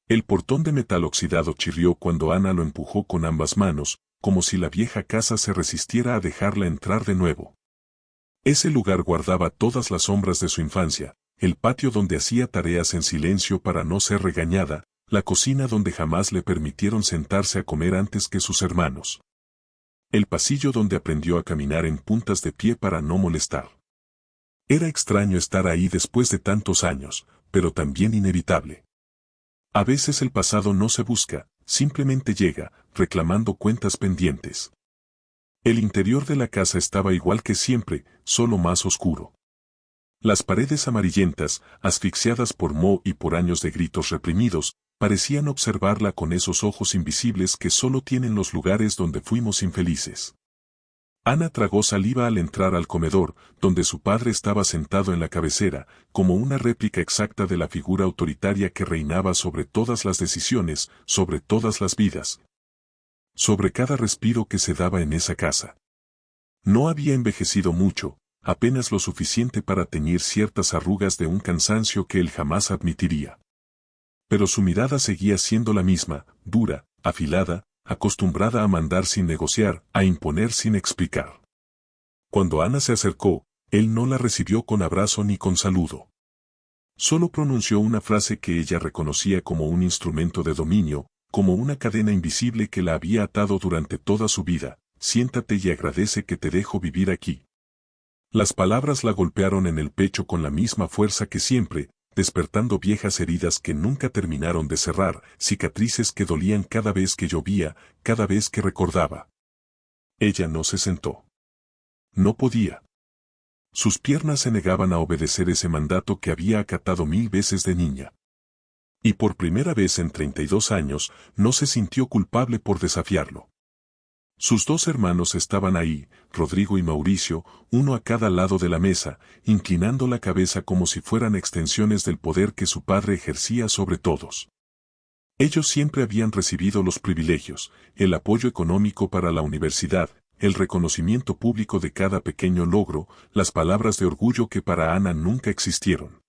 El portón de metal oxidado chirrió cuando Ana lo empujó con ambas manos, como si la vieja casa se resistiera a dejarla entrar de nuevo. Ese lugar guardaba todas las sombras de su infancia, el patio donde hacía tareas en silencio para no ser regañada, la cocina donde jamás le permitieron sentarse a comer antes que sus hermanos. El pasillo donde aprendió a caminar en puntas de pie para no molestar. Era extraño estar ahí después de tantos años, pero también inevitable. A veces el pasado no se busca, simplemente llega, reclamando cuentas pendientes. El interior de la casa estaba igual que siempre, solo más oscuro. Las paredes amarillentas, asfixiadas por moho y por años de gritos reprimidos, parecían observarla con esos ojos invisibles que solo tienen los lugares donde fuimos infelices. Ana tragó saliva al entrar al comedor, donde su padre estaba sentado en la cabecera, como una réplica exacta de la figura autoritaria que reinaba sobre todas las decisiones, sobre todas las vidas, sobre cada respiro que se daba en esa casa. No había envejecido mucho, apenas lo suficiente para teñir ciertas arrugas de un cansancio que él jamás admitiría. Pero su mirada seguía siendo la misma, dura, afilada, acostumbrada a mandar sin negociar, a imponer sin explicar. Cuando Ana se acercó, él no la recibió con abrazo ni con saludo. Solo pronunció una frase que ella reconocía como un instrumento de dominio, como una cadena invisible que la había atado durante toda su vida: siéntate y agradece que te dejo vivir aquí. Las palabras la golpearon en el pecho con la misma fuerza que siempre, despertando viejas heridas que nunca terminaron de cerrar, cicatrices que dolían cada vez que llovía, cada vez que recordaba. Ella no se sentó. No podía. Sus piernas se negaban a obedecer ese mandato que había acatado 1000 veces de niña. Y por primera vez en 32 años, no se sintió culpable por desafiarlo. Sus dos hermanos estaban ahí, Rodrigo y Mauricio, uno a cada lado de la mesa, inclinando la cabeza como si fueran extensiones del poder que su padre ejercía sobre todos. Ellos siempre habían recibido los privilegios, el apoyo económico para la universidad, el reconocimiento público de cada pequeño logro, las palabras de orgullo que para Ana nunca existieron.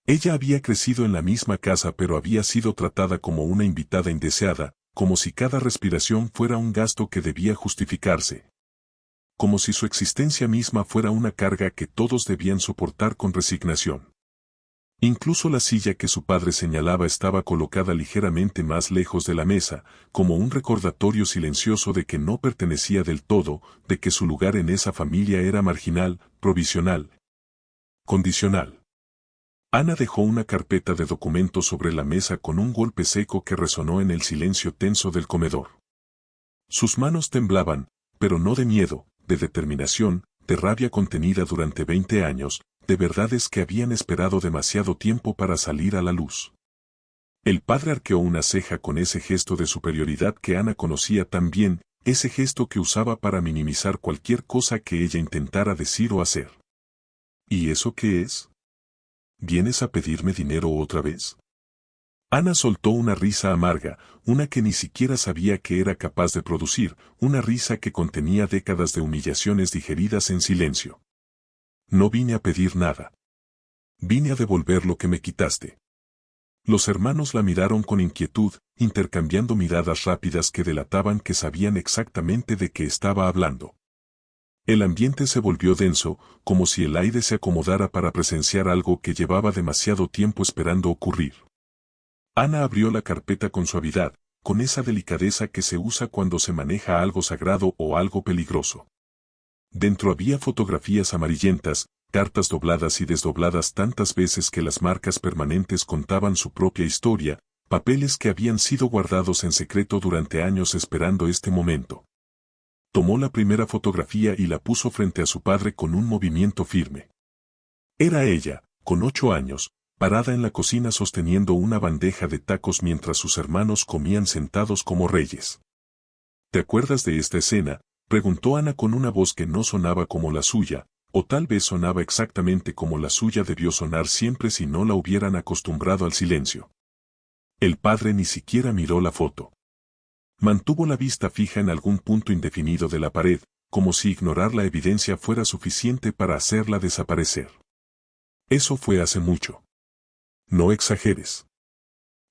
Ella había crecido en la misma casa, pero había sido tratada como una invitada indeseada, como si cada respiración fuera un gasto que debía justificarse. Como si su existencia misma fuera una carga que todos debían soportar con resignación. Incluso la silla que su padre señalaba estaba colocada ligeramente más lejos de la mesa, como un recordatorio silencioso de que no pertenecía del todo, de que su lugar en esa familia era marginal, provisional, condicional. Ana dejó una carpeta de documentos sobre la mesa con un golpe seco que resonó en el silencio tenso del comedor. Sus manos temblaban, pero no de miedo, de determinación, de rabia contenida durante 20 años, de verdades que habían esperado demasiado tiempo para salir a la luz. El padre arqueó una ceja con ese gesto de superioridad que Ana conocía tan bien, ese gesto que usaba para minimizar cualquier cosa que ella intentara decir o hacer. ¿Y eso qué es? ¿Vienes a pedirme dinero otra vez? Ana soltó una risa amarga, una que ni siquiera sabía que era capaz de producir, una risa que contenía décadas de humillaciones digeridas en silencio. No vine a pedir nada. Vine a devolver lo que me quitaste. Los hermanos la miraron con inquietud, intercambiando miradas rápidas que delataban que sabían exactamente de qué estaba hablando. El ambiente se volvió denso, como si el aire se acomodara para presenciar algo que llevaba demasiado tiempo esperando ocurrir. Ana abrió la carpeta con suavidad, con esa delicadeza que se usa cuando se maneja algo sagrado o algo peligroso. Dentro había fotografías amarillentas, cartas dobladas y desdobladas tantas veces que las marcas permanentes contaban su propia historia, papeles que habían sido guardados en secreto durante años esperando este momento. Tomó la primera fotografía y la puso frente a su padre con un movimiento firme. Era ella, con 8 años, parada en la cocina sosteniendo una bandeja de tacos mientras sus hermanos comían sentados como reyes. ¿Te acuerdas de esta escena?, preguntó Ana con una voz que no sonaba como la suya, o tal vez sonaba exactamente como la suya debió sonar siempre si no la hubieran acostumbrado al silencio. El padre ni siquiera miró la foto. Mantuvo la vista fija en algún punto indefinido de la pared, como si ignorar la evidencia fuera suficiente para hacerla desaparecer. Eso fue hace mucho. No exageres.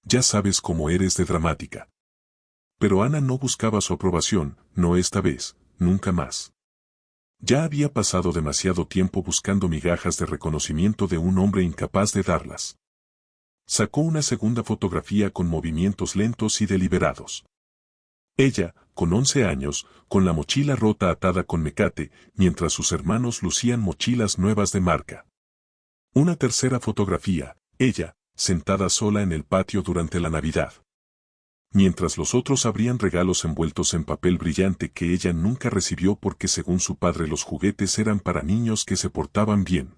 Ya sabes cómo eres de dramática. Pero Ana no buscaba su aprobación, no esta vez, nunca más. Ya había pasado demasiado tiempo buscando migajas de reconocimiento de un hombre incapaz de darlas. Sacó una segunda fotografía con movimientos lentos y deliberados. Ella, con 11 años, con la mochila rota atada con mecate, mientras sus hermanos lucían mochilas nuevas de marca. Una tercera fotografía, ella, sentada sola en el patio durante la Navidad. Mientras los otros abrían regalos envueltos en papel brillante que ella nunca recibió porque según su padre los juguetes eran para niños que se portaban bien.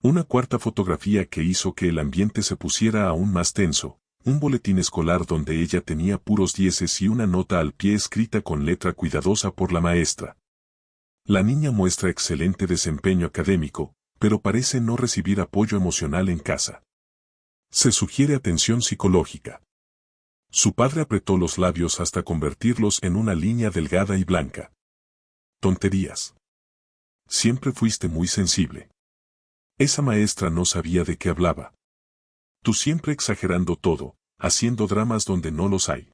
Una cuarta fotografía que hizo que el ambiente se pusiera aún más tenso, un boletín escolar donde ella tenía puros dieces y una nota al pie escrita con letra cuidadosa por la maestra. La niña muestra excelente desempeño académico, pero parece no recibir apoyo emocional en casa. Se sugiere atención psicológica. Su padre apretó los labios hasta convertirlos en una línea delgada y blanca. Tonterías. Siempre fuiste muy sensible. Esa maestra no sabía de qué hablaba. Tú siempre exagerando todo, haciendo dramas donde no los hay.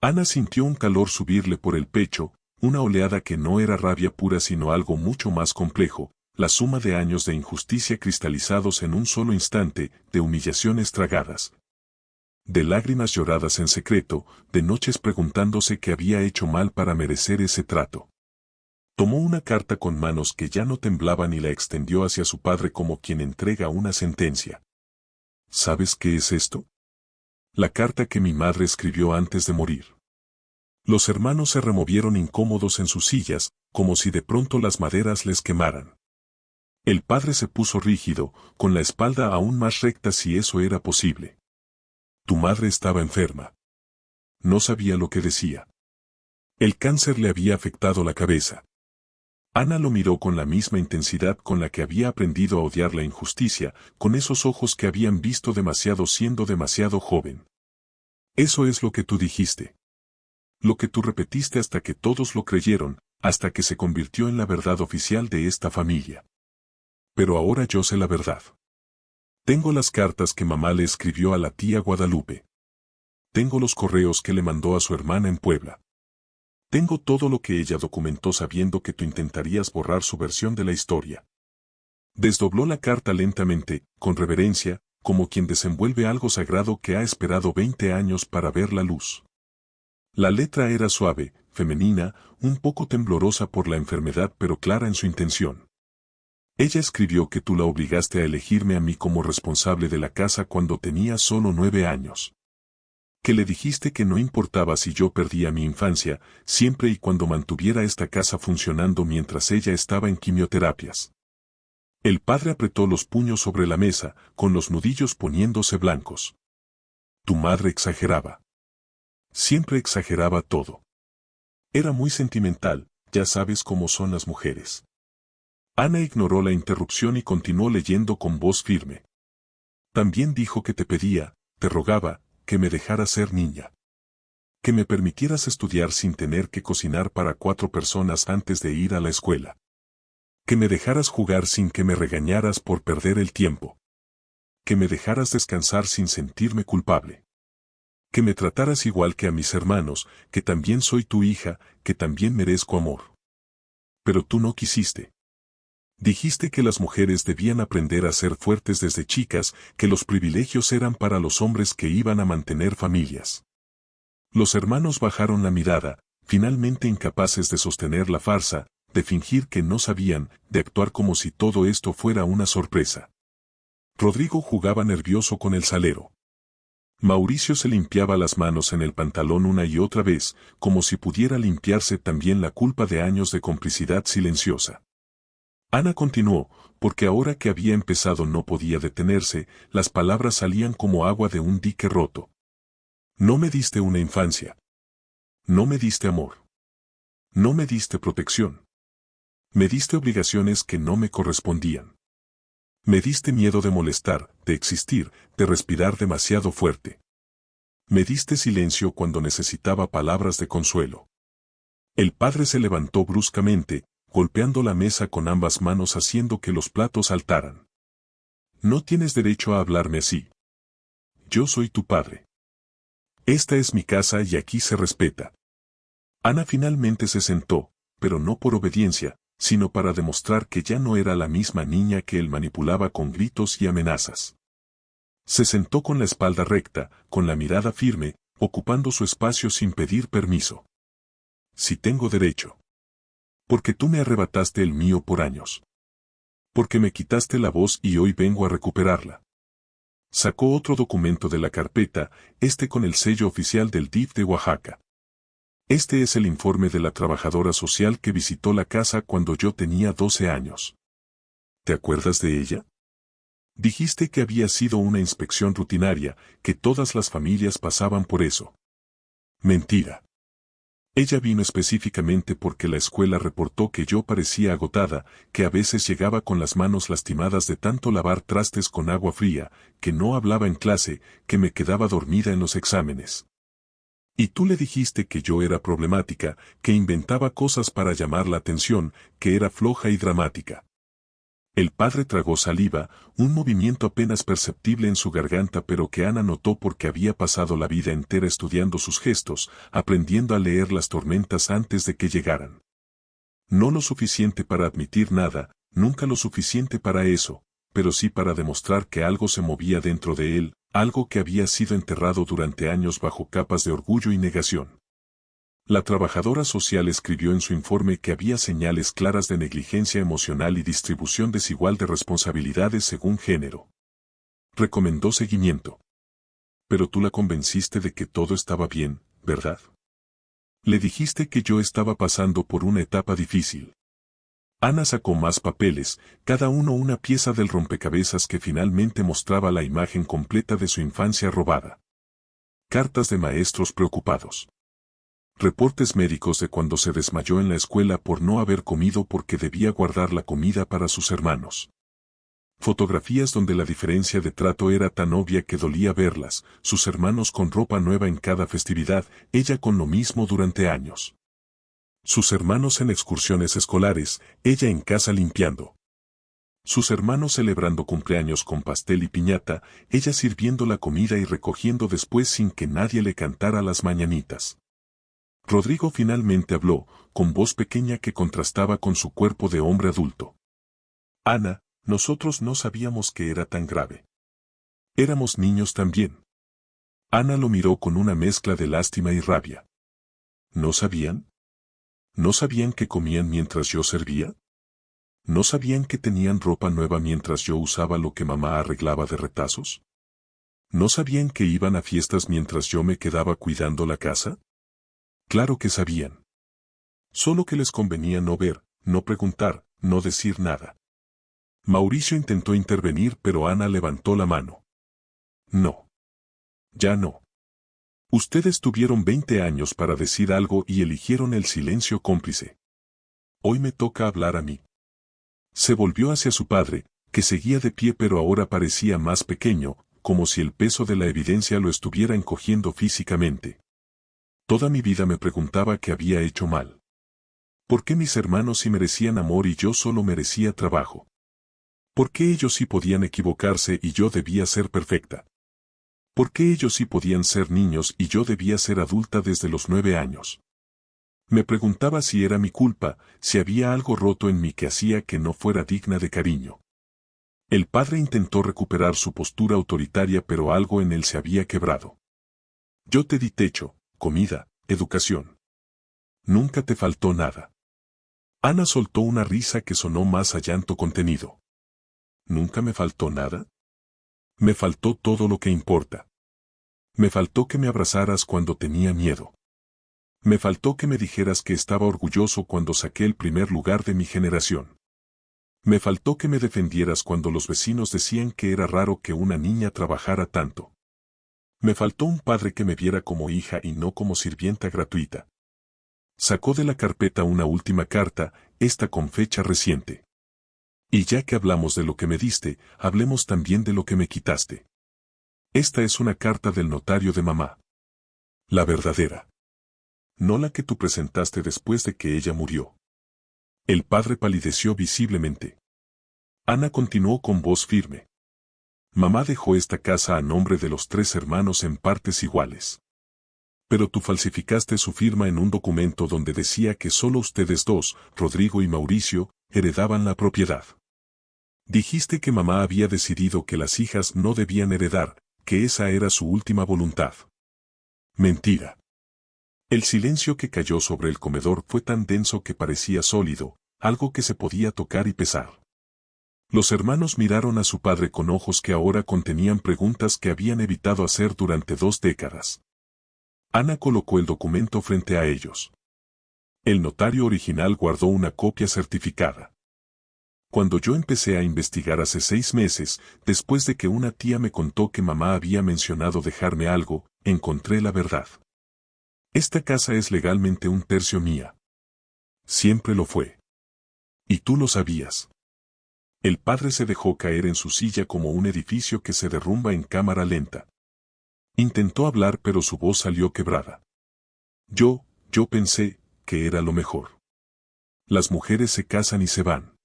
Ana sintió un calor subirle por el pecho, una oleada que no era rabia pura sino algo mucho más complejo, la suma de años de injusticia cristalizados en un solo instante, de humillaciones tragadas. De lágrimas lloradas en secreto, de noches preguntándose qué había hecho mal para merecer ese trato. Tomó una carta con manos que ya no temblaban y la extendió hacia su padre como quien entrega una sentencia. ¿Sabes qué es esto? La carta que mi madre escribió antes de morir. Los hermanos se removieron incómodos en sus sillas, como si de pronto las maderas les quemaran. El padre se puso rígido, con la espalda aún más recta si eso era posible. Tu madre estaba enferma. No sabía lo que decía. El cáncer le había afectado la cabeza. Ana lo miró con la misma intensidad con la que había aprendido a odiar la injusticia, con esos ojos que habían visto demasiado siendo demasiado joven. Eso es lo que tú dijiste. Lo que tú repetiste hasta que todos lo creyeron, hasta que se convirtió en la verdad oficial de esta familia. Pero ahora yo sé la verdad. Tengo las cartas que mamá le escribió a la tía Guadalupe. Tengo los correos que le mandó a su hermana en Puebla. Tengo todo lo que ella documentó sabiendo que tú intentarías borrar su versión de la historia. Desdobló la carta lentamente, con reverencia, como quien desenvuelve algo sagrado que ha esperado 20 años para ver la luz. La letra era suave, femenina, un poco temblorosa por la enfermedad pero clara en su intención. Ella escribió que tú la obligaste a elegirme a mí como responsable de la casa cuando tenía solo 9 años. Que le dijiste que no importaba si yo perdía mi infancia, siempre y cuando mantuviera esta casa funcionando mientras ella estaba en quimioterapias. El padre apretó los puños sobre la mesa, con los nudillos poniéndose blancos. Tu madre exageraba. Siempre exageraba todo. Era muy sentimental, ya sabes cómo son las mujeres. Ana ignoró la interrupción y continuó leyendo con voz firme. También dijo que te pedía, te rogaba, que me dejaras ser niña. Que me permitieras estudiar sin tener que cocinar para 4 personas antes de ir a la escuela. Que me dejaras jugar sin que me regañaras por perder el tiempo. Que me dejaras descansar sin sentirme culpable. Que me trataras igual que a mis hermanos, que también soy tu hija, que también merezco amor. Pero tú no quisiste. Dijiste que las mujeres debían aprender a ser fuertes desde chicas, que los privilegios eran para los hombres que iban a mantener familias. Los hermanos bajaron la mirada, finalmente incapaces de sostener la farsa, de fingir que no sabían, de actuar como si todo esto fuera una sorpresa. Rodrigo jugaba nervioso con el salero. Mauricio se limpiaba las manos en el pantalón una y otra vez, como si pudiera limpiarse también la culpa de años de complicidad silenciosa. Ana continuó, porque ahora que había empezado no podía detenerse, las palabras salían como agua de un dique roto. No me diste una infancia. No me diste amor. No me diste protección. Me diste obligaciones que no me correspondían. Me diste miedo de molestar, de existir, de respirar demasiado fuerte. Me diste silencio cuando necesitaba palabras de consuelo. El padre se levantó bruscamente, golpeando la mesa con ambas manos haciendo que los platos saltaran. No tienes derecho a hablarme así. Yo soy tu padre. Esta es mi casa y aquí se respeta. Ana finalmente se sentó, pero no por obediencia, sino para demostrar que ya no era la misma niña que él manipulaba con gritos y amenazas. Se sentó con la espalda recta, con la mirada firme, ocupando su espacio sin pedir permiso. Si tengo derecho. Porque tú me arrebataste el mío por años. Porque me quitaste la voz y hoy vengo a recuperarla. Sacó otro documento de la carpeta, este con el sello oficial del DIF de Oaxaca. Este es el informe de la trabajadora social que visitó la casa cuando yo tenía 12 años. ¿Te acuerdas de ella? Dijiste que había sido una inspección rutinaria, que todas las familias pasaban por eso. Mentira. Ella vino específicamente porque la escuela reportó que yo parecía agotada, que a veces llegaba con las manos lastimadas de tanto lavar trastes con agua fría, que no hablaba en clase, que me quedaba dormida en los exámenes. Y tú le dijiste que yo era problemática, que inventaba cosas para llamar la atención, que era floja y dramática. El padre tragó saliva, un movimiento apenas perceptible en su garganta pero que Ana notó porque había pasado la vida entera estudiando sus gestos, aprendiendo a leer las tormentas antes de que llegaran. No lo suficiente para admitir nada, nunca lo suficiente para eso, pero sí para demostrar que algo se movía dentro de él, algo que había sido enterrado durante años bajo capas de orgullo y negación. La trabajadora social escribió en su informe que había señales claras de negligencia emocional y distribución desigual de responsabilidades según género. Recomendó seguimiento. Pero tú la convenciste de que todo estaba bien, ¿verdad? Le dijiste que yo estaba pasando por una etapa difícil. Ana sacó más papeles, cada uno una pieza del rompecabezas que finalmente mostraba la imagen completa de su infancia robada. Cartas de maestros preocupados. Reportes médicos de cuando se desmayó en la escuela por no haber comido porque debía guardar la comida para sus hermanos. Fotografías donde la diferencia de trato era tan obvia que dolía verlas, sus hermanos con ropa nueva en cada festividad, ella con lo mismo durante años. Sus hermanos en excursiones escolares, ella en casa limpiando. Sus hermanos celebrando cumpleaños con pastel y piñata, ella sirviendo la comida y recogiendo después sin que nadie le cantara las mañanitas. Rodrigo finalmente habló, con voz pequeña que contrastaba con su cuerpo de hombre adulto. Ana, nosotros no sabíamos que era tan grave. Éramos niños también. Ana lo miró con una mezcla de lástima y rabia. ¿No sabían? ¿No sabían que comían mientras yo servía? ¿No sabían que tenían ropa nueva mientras yo usaba lo que mamá arreglaba de retazos? ¿No sabían que iban a fiestas mientras yo me quedaba cuidando la casa? Claro que sabían. Solo que les convenía no ver, no preguntar, no decir nada. Mauricio intentó intervenir pero Ana levantó la mano. No. Ya no. Ustedes tuvieron 20 años para decir algo y eligieron el silencio cómplice. Hoy me toca hablar a mí. Se volvió hacia su padre, que seguía de pie pero ahora parecía más pequeño, como si el peso de la evidencia lo estuviera encogiendo físicamente. Toda mi vida me preguntaba qué había hecho mal. ¿Por qué mis hermanos sí merecían amor y yo solo merecía trabajo? ¿Por qué ellos sí podían equivocarse y yo debía ser perfecta? ¿Por qué ellos sí podían ser niños y yo debía ser adulta desde los 9 años? Me preguntaba si era mi culpa, si había algo roto en mí que hacía que no fuera digna de cariño. El padre intentó recuperar su postura autoritaria pero algo en él se había quebrado. Yo te di techo, comida, educación. Nunca te faltó nada. Ana soltó una risa que sonó más a llanto contenido. ¿Nunca me faltó nada? Me faltó todo lo que importa. Me faltó que me abrazaras cuando tenía miedo. Me faltó que me dijeras que estaba orgulloso cuando saqué el primer lugar de mi generación. Me faltó que me defendieras cuando los vecinos decían que era raro que una niña trabajara tanto. Me faltó un padre que me viera como hija y no como sirvienta gratuita. Sacó de la carpeta una última carta, esta con fecha reciente. Y ya que hablamos de lo que me diste, hablemos también de lo que me quitaste. Esta es una carta del notario de mamá. La verdadera. No la que tú presentaste después de que ella murió. El padre palideció visiblemente. Ana continuó con voz firme. Mamá dejó esta casa a nombre de los 3 hermanos en partes iguales. Pero tú falsificaste su firma en un documento donde decía que solo ustedes dos, Rodrigo y Mauricio, heredaban la propiedad. Dijiste que mamá había decidido que las hijas no debían heredar, que esa era su última voluntad. Mentira. El silencio que cayó sobre el comedor fue tan denso que parecía sólido, algo que se podía tocar y pesar. Los hermanos miraron a su padre con ojos que ahora contenían preguntas que habían evitado hacer durante 2 décadas. Ana colocó el documento frente a ellos. El notario original guardó una copia certificada. Cuando yo empecé a investigar hace 6 meses, después de que una tía me contó que mamá había mencionado dejarme algo, encontré la verdad. Esta casa es legalmente 1/3 mía. Siempre lo fue. Y tú lo sabías. El padre se dejó caer en su silla como un edificio que se derrumba en cámara lenta. Intentó hablar pero su voz salió quebrada. Yo pensé que era lo mejor. Las mujeres se casan y se van.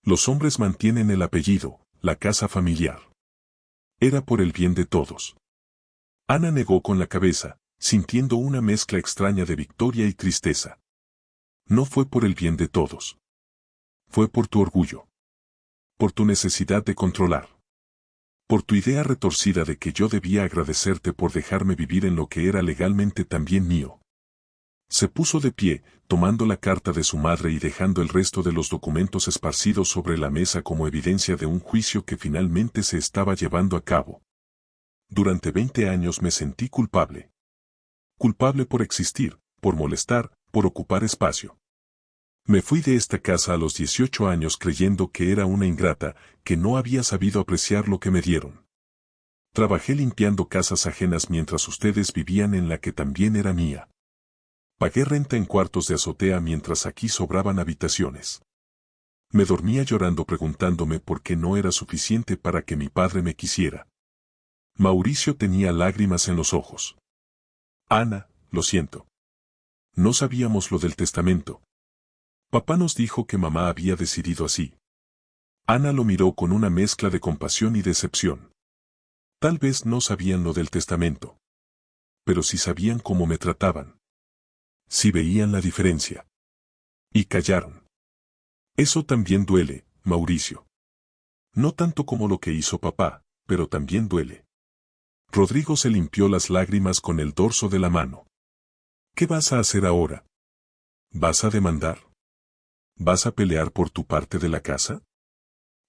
Los hombres mantienen el apellido, la casa familiar. Era por el bien de todos. Ana negó con la cabeza, sintiendo una mezcla extraña de victoria y tristeza. No fue por el bien de todos. Fue por tu orgullo. Por tu necesidad de controlar. Por tu idea retorcida de que yo debía agradecerte por dejarme vivir en lo que era legalmente también mío. Se puso de pie, tomando la carta de su madre y dejando el resto de los documentos esparcidos sobre la mesa como evidencia de un juicio que finalmente se estaba llevando a cabo. Durante 20 años me sentí culpable. Culpable por existir, por molestar, por ocupar espacio. Me fui de esta casa a los 18 años creyendo que era una ingrata, que no había sabido apreciar lo que me dieron. Trabajé limpiando casas ajenas mientras ustedes vivían en la que también era mía. Pagué renta en cuartos de azotea mientras aquí sobraban habitaciones. Me dormía llorando preguntándome por qué no era suficiente para que mi padre me quisiera. Mauricio tenía lágrimas en los ojos. Ana, lo siento. No sabíamos lo del testamento. Papá nos dijo que mamá había decidido así. Ana lo miró con una mezcla de compasión y decepción. Tal vez no sabían lo del testamento. Pero sí sabían cómo me trataban. Sí veían la diferencia. Y callaron. Eso también duele, Mauricio. No tanto como lo que hizo papá, pero también duele. Rodrigo se limpió las lágrimas con el dorso de la mano. ¿Qué vas a hacer ahora? ¿Vas a demandar? ¿Vas a pelear por tu parte de la casa?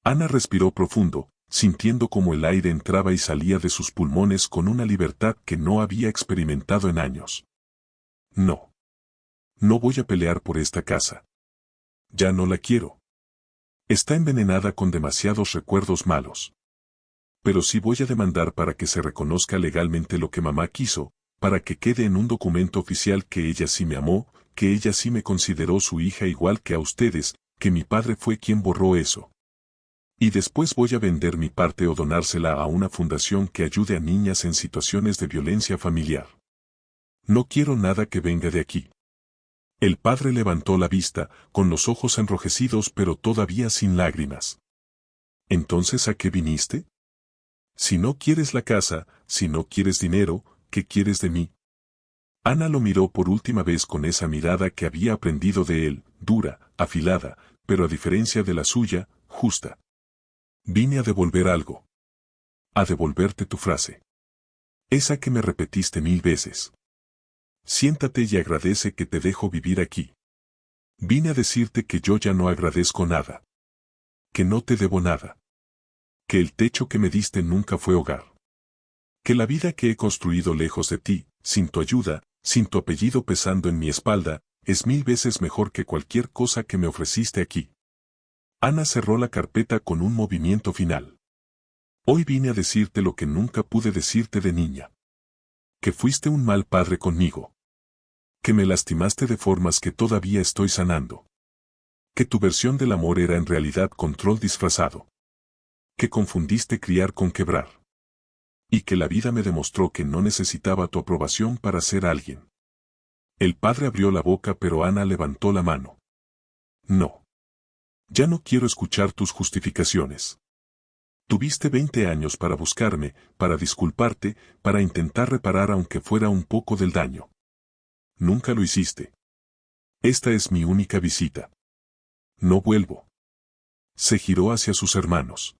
Ana respiró profundo, sintiendo como el aire entraba y salía de sus pulmones con una libertad que no había experimentado en años. No. No voy a pelear por esta casa. Ya no la quiero. Está envenenada con demasiados recuerdos malos. Pero sí voy a demandar para que se reconozca legalmente lo que mamá quiso, para que quede en un documento oficial que ella sí me amó, que ella sí me consideró su hija igual que a ustedes, que mi padre fue quien borró eso. Y después voy a vender mi parte o donársela a una fundación que ayude a niñas en situaciones de violencia familiar. No quiero nada que venga de aquí. El padre levantó la vista, con los ojos enrojecidos pero todavía sin lágrimas. ¿Entonces a qué viniste? Si no quieres la casa, si no quieres dinero, ¿qué quieres de mí? Ana lo miró por última vez con esa mirada que había aprendido de él, dura, afilada, pero a diferencia de la suya, justa. Vine a devolver algo. A devolverte tu frase. Esa que me repetiste 1000 veces. Siéntate y agradece que te dejo vivir aquí. Vine a decirte que yo ya no agradezco nada. Que no te debo nada. Que el techo que me diste nunca fue hogar. Que la vida que he construido lejos de ti, sin tu ayuda, sin tu apellido pesando en mi espalda, es 1000 veces mejor que cualquier cosa que me ofreciste aquí. Ana cerró la carpeta con un movimiento final. Hoy vine a decirte lo que nunca pude decirte de niña. Que fuiste un mal padre conmigo. Que me lastimaste de formas que todavía estoy sanando. Que tu versión del amor era en realidad control disfrazado. Que confundiste criar con quebrar. Y que la vida me demostró que no necesitaba tu aprobación para ser alguien. El padre abrió la boca pero Ana levantó la mano. No. Ya no quiero escuchar tus justificaciones. Tuviste 20 años para buscarme, para disculparte, para intentar reparar aunque fuera un poco del daño. Nunca lo hiciste. Esta es mi única visita. No vuelvo. Se giró hacia sus hermanos.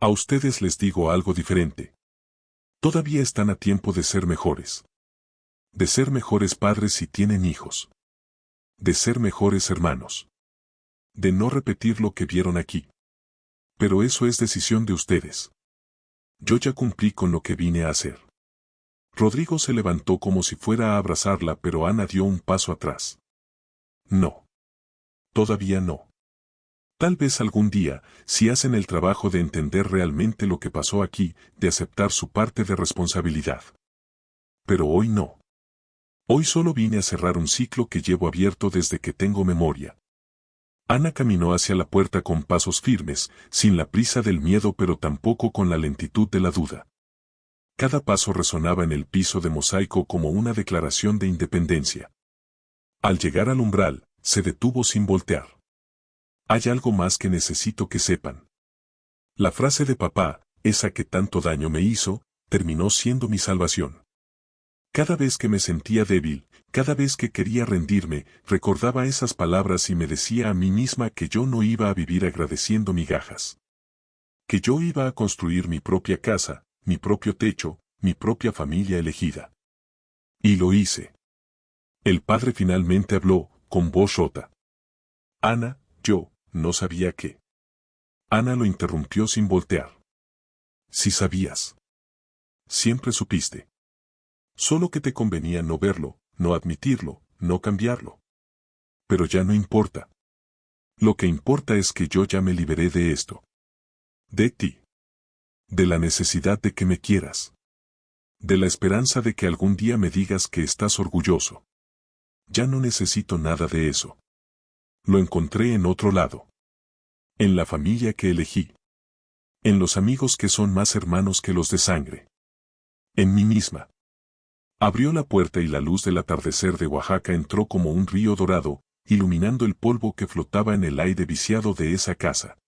A ustedes les digo algo diferente. Todavía están a tiempo de ser mejores. De ser mejores padres si tienen hijos. De ser mejores hermanos. De no repetir lo que vieron aquí. Pero eso es decisión de ustedes. Yo ya cumplí con lo que vine a hacer. Rodrigo se levantó como si fuera a abrazarla, pero Ana dio un paso atrás. No. Todavía no. Tal vez algún día, si hacen el trabajo de entender realmente lo que pasó aquí, de aceptar su parte de responsabilidad. Pero hoy no. Hoy solo vine a cerrar un ciclo que llevo abierto desde que tengo memoria. Ana caminó hacia la puerta con pasos firmes, sin la prisa del miedo pero tampoco con la lentitud de la duda. Cada paso resonaba en el piso de mosaico como una declaración de independencia. Al llegar al umbral, se detuvo sin voltear. Hay algo más que necesito que sepan. La frase de papá, esa que tanto daño me hizo, terminó siendo mi salvación. Cada vez que me sentía débil, cada vez que quería rendirme, recordaba esas palabras y me decía a mí misma que yo no iba a vivir agradeciendo migajas. Que yo iba a construir mi propia casa, mi propio techo, mi propia familia elegida. Y lo hice. El padre finalmente habló, con voz rota. Ana, yo, no sabía qué. Ana lo interrumpió sin voltear. Sí sabías. Siempre supiste. Solo que te convenía no verlo, no admitirlo, no cambiarlo. Pero ya no importa. Lo que importa es que yo ya me liberé de esto. De ti. De la necesidad de que me quieras. De la esperanza de que algún día me digas que estás orgulloso. Ya no necesito nada de eso. Lo encontré en otro lado. En la familia que elegí. En los amigos que son más hermanos que los de sangre. En mí misma. Abrió la puerta y la luz del atardecer de Oaxaca entró como un río dorado, iluminando el polvo que flotaba en el aire viciado de esa casa.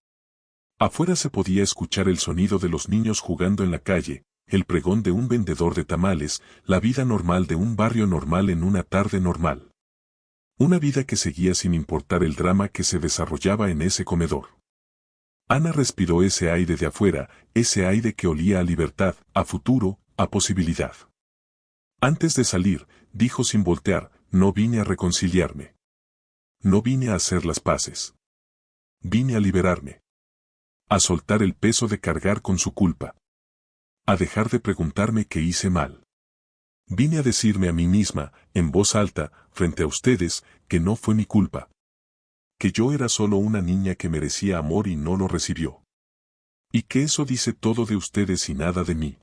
Afuera se podía escuchar el sonido de los niños jugando en la calle, el pregón de un vendedor de tamales, la vida normal de un barrio normal en una tarde normal. Una vida que seguía sin importar el drama que se desarrollaba en ese comedor. Ana respiró ese aire de afuera, ese aire que olía a libertad, a futuro, a posibilidad. Antes de salir, dijo sin voltear, no vine a reconciliarme. No vine a hacer las paces. Vine a liberarme. A soltar el peso de cargar con su culpa. A dejar de preguntarme qué hice mal. Vine a decirme a mí misma, en voz alta, frente a ustedes, que no fue mi culpa. Que yo era solo una niña que merecía amor y no lo recibió. Y que eso dice todo de ustedes y nada de mí.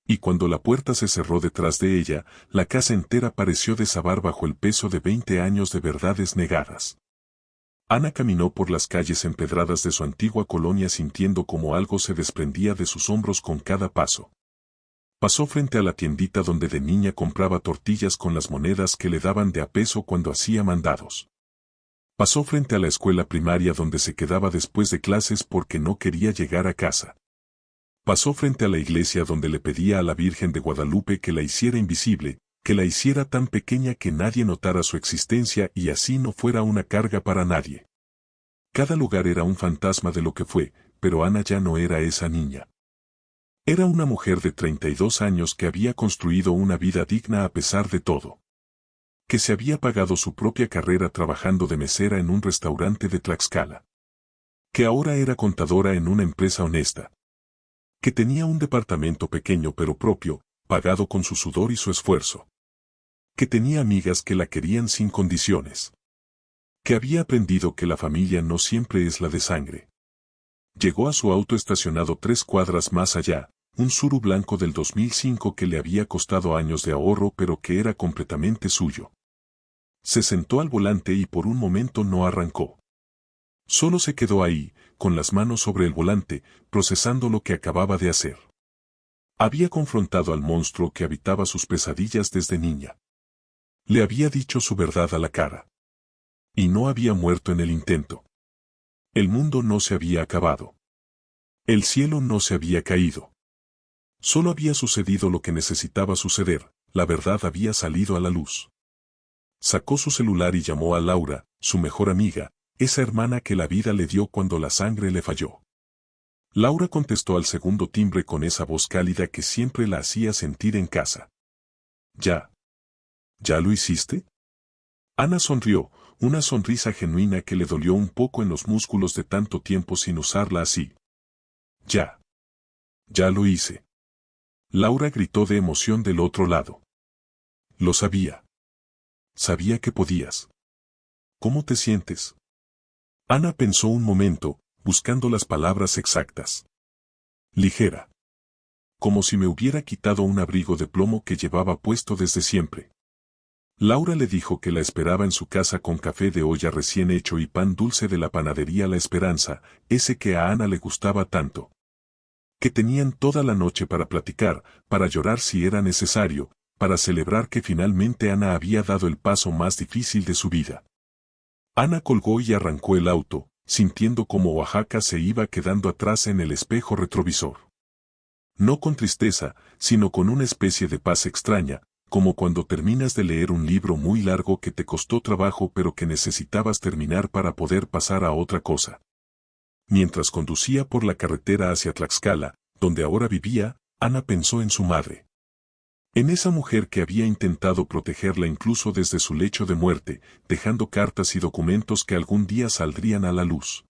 Y cuando la puerta se cerró detrás de ella, la casa entera pareció desabar bajo el peso de 20 años de verdades negadas. Ana caminó por las calles empedradas de su antigua colonia sintiendo como algo se desprendía de sus hombros con cada paso. Pasó frente a la tiendita donde de niña compraba tortillas con las monedas que le daban de a peso cuando hacía mandados. Pasó frente a la escuela primaria donde se quedaba después de clases porque no quería llegar a casa. Pasó frente a la iglesia donde le pedía a la Virgen de Guadalupe que la hiciera invisible, que la hiciera tan pequeña que nadie notara su existencia y así no fuera una carga para nadie. Cada lugar era un fantasma de lo que fue, pero Ana ya no era esa niña. Era una mujer de 32 años que había construido una vida digna a pesar de todo. Que se había pagado su propia carrera trabajando de mesera en un restaurante de Tlaxcala. Que ahora era contadora en una empresa honesta. Que tenía un departamento pequeño pero propio, pagado con su sudor y su esfuerzo. Que tenía amigas que la querían sin condiciones. Que había aprendido que la familia no siempre es la de sangre. Llegó a su auto estacionado 3 cuadras más allá, un Suru blanco del 2005 que le había costado años de ahorro pero que era completamente suyo. Se sentó al volante y por un momento no arrancó. Solo se quedó ahí, con las manos sobre el volante, procesando lo que acababa de hacer. Había confrontado al monstruo que habitaba sus pesadillas desde niña. Le había dicho su verdad a la cara. Y no había muerto en el intento. El mundo no se había acabado. El cielo no se había caído. Solo había sucedido lo que necesitaba suceder, la verdad había salido a la luz. Sacó su celular y llamó a Laura, su mejor amiga, esa hermana que la vida le dio cuando la sangre le falló. Laura contestó al segundo timbre con esa voz cálida que siempre la hacía sentir en casa. ¿Ya? ¿Ya lo hiciste? Ana sonrió, una sonrisa genuina que le dolió un poco en los músculos de tanto tiempo sin usarla así. Ya. Ya lo hice. Laura gritó de emoción del otro lado. Lo sabía. Sabía que podías. ¿Cómo te sientes? Ana pensó un momento, buscando las palabras exactas. Ligera. Como si me hubiera quitado un abrigo de plomo que llevaba puesto desde siempre. Laura le dijo que la esperaba en su casa con café de olla recién hecho y pan dulce de la panadería La Esperanza, ese que a Ana le gustaba tanto. Que tenían toda la noche para platicar, para llorar si era necesario, para celebrar que finalmente Ana había dado el paso más difícil de su vida. Ana colgó y arrancó el auto, sintiendo como Oaxaca se iba quedando atrás en el espejo retrovisor. No con tristeza, sino con una especie de paz extraña, como cuando terminas de leer un libro muy largo que te costó trabajo pero que necesitabas terminar para poder pasar a otra cosa. Mientras conducía por la carretera hacia Tlaxcala, donde ahora vivía, Ana pensó en su madre. En esa mujer que había intentado protegerla incluso desde su lecho de muerte, dejando cartas y documentos que algún día saldrían a la luz.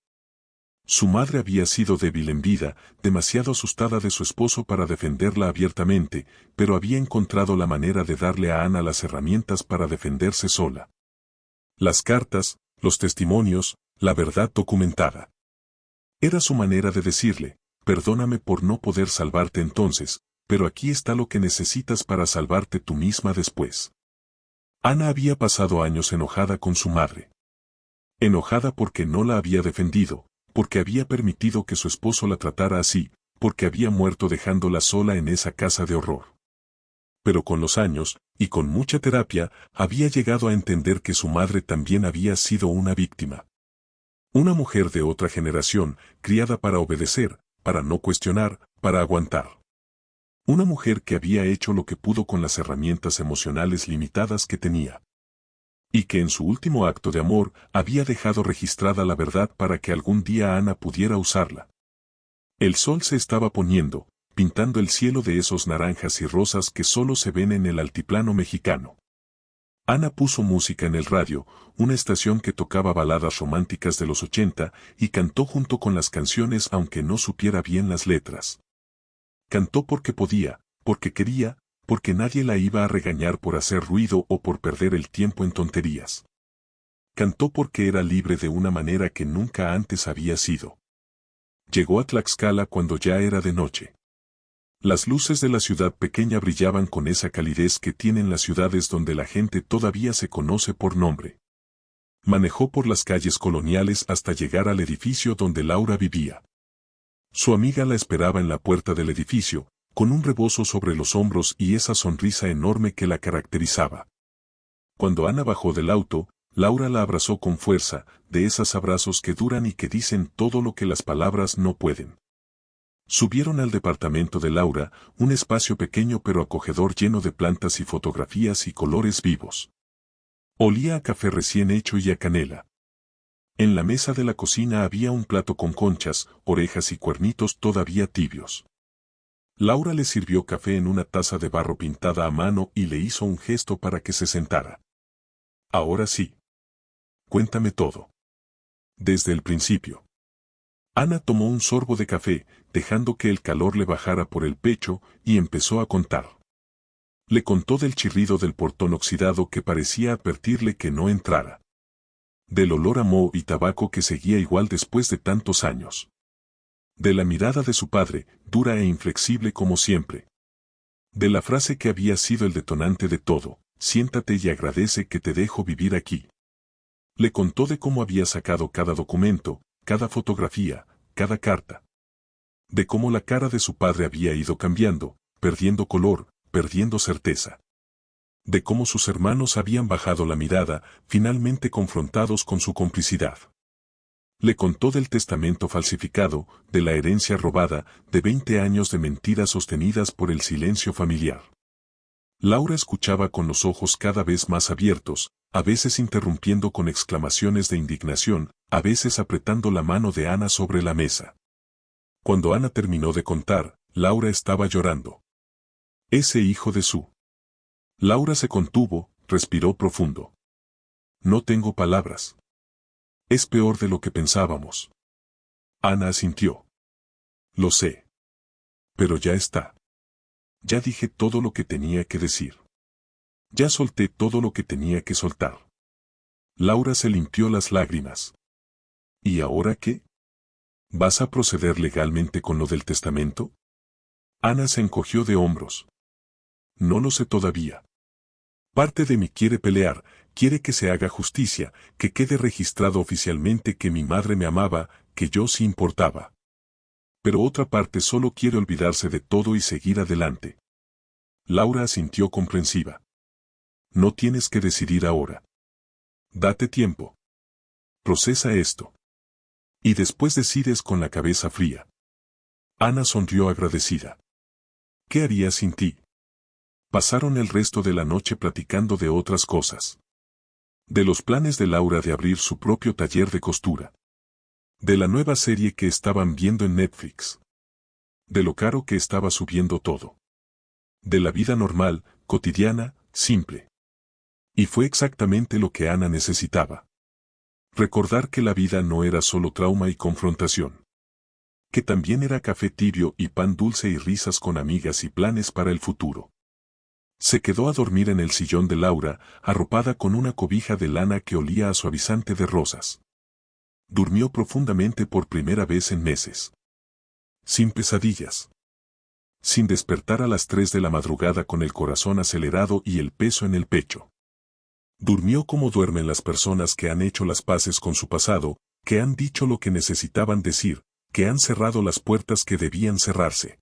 Su madre había sido débil en vida, demasiado asustada de su esposo para defenderla abiertamente, pero había encontrado la manera de darle a Ana las herramientas para defenderse sola. Las cartas, los testimonios, la verdad documentada. Era su manera de decirle, perdóname por no poder salvarte entonces, pero aquí está lo que necesitas para salvarte tú misma después. Ana había pasado años enojada con su madre. Enojada porque no la había defendido, porque había permitido que su esposo la tratara así, porque había muerto dejándola sola en esa casa de horror. Pero con los años, y con mucha terapia, había llegado a entender que su madre también había sido una víctima. Una mujer de otra generación, criada para obedecer, para no cuestionar, para aguantar. Una mujer que había hecho lo que pudo con las herramientas emocionales limitadas que tenía. Y que en su último acto de amor había dejado registrada la verdad para que algún día Ana pudiera usarla. El sol se estaba poniendo, pintando el cielo de esos naranjas y rosas que solo se ven en el altiplano mexicano. Ana puso música en el radio, una estación que tocaba baladas románticas de los 80, y cantó junto con las canciones aunque no supiera bien las letras. Cantó porque podía, porque quería, porque nadie la iba a regañar por hacer ruido o por perder el tiempo en tonterías. Cantó porque era libre de una manera que nunca antes había sido. Llegó a Tlaxcala cuando ya era de noche. Las luces de la ciudad pequeña brillaban con esa calidez que tienen las ciudades donde la gente todavía se conoce por nombre. Manejó por las calles coloniales hasta llegar al edificio donde Laura vivía. Su amiga la esperaba en la puerta del edificio, con un rebozo sobre los hombros y esa sonrisa enorme que la caracterizaba. Cuando Ana bajó del auto, Laura la abrazó con fuerza, de esos abrazos que duran y que dicen todo lo que las palabras no pueden. Subieron al departamento de Laura, un espacio pequeño pero acogedor lleno de plantas y fotografías y colores vivos. Olía a café recién hecho y a canela. En la mesa de la cocina había un plato con conchas, orejas y cuernitos todavía tibios. Laura le sirvió café en una taza de barro pintada a mano y le hizo un gesto para que se sentara. Ahora sí. Cuéntame todo. Desde el principio. Ana tomó un sorbo de café, dejando que el calor le bajara por el pecho, y empezó a contar. Le contó del chirrido del portón oxidado que parecía advertirle que no entrara. Del olor a moho y tabaco que seguía igual después de tantos años. De la mirada de su padre, dura e inflexible como siempre. De la frase que había sido el detonante de todo, siéntate y agradece que te dejo vivir aquí. Le contó de cómo había sacado cada documento, cada fotografía, cada carta. De cómo la cara de su padre había ido cambiando, perdiendo color, perdiendo certeza. De cómo sus hermanos habían bajado la mirada, finalmente confrontados con su complicidad. Le contó del testamento falsificado, de la herencia robada, de 20 años de mentiras sostenidas por el silencio familiar. Laura escuchaba con los ojos cada vez más abiertos, a veces interrumpiendo con exclamaciones de indignación, a veces apretando la mano de Ana sobre la mesa. Cuando Ana terminó de contar, Laura estaba llorando. Ese hijo de su. Laura se contuvo, respiró profundo. No tengo palabras. Es peor de lo que pensábamos. Ana asintió. Lo sé. Pero ya está. Ya dije todo lo que tenía que decir. Ya solté todo lo que tenía que soltar. Laura se limpió las lágrimas. ¿Y ahora qué? ¿Vas a proceder legalmente con lo del testamento? Ana se encogió de hombros. No lo sé todavía. Parte de mí quiere pelear, quiere que se haga justicia, que quede registrado oficialmente que mi madre me amaba, que yo sí importaba. Pero otra parte solo quiere olvidarse de todo y seguir adelante. Laura asintió comprensiva. No tienes que decidir ahora. Date tiempo. Procesa esto. Y después decides con la cabeza fría. Ana sonrió agradecida. ¿Qué haría sin ti? Pasaron el resto de la noche platicando de otras cosas. De los planes de Laura de abrir su propio taller de costura. De la nueva serie que estaban viendo en Netflix. De lo caro que estaba subiendo todo. De la vida normal, cotidiana, simple. Y fue exactamente lo que Ana necesitaba. Recordar que la vida no era solo trauma y confrontación. Que también era café tibio y pan dulce y risas con amigas y planes para el futuro. Se quedó a dormir en el sillón de Laura, arropada con una cobija de lana que olía a suavizante de rosas. Durmió profundamente por primera vez en meses. Sin pesadillas. Sin despertar a las 3 de la madrugada con el corazón acelerado y el peso en el pecho. Durmió como duermen las personas que han hecho las paces con su pasado, que han dicho lo que necesitaban decir, que han cerrado las puertas que debían cerrarse.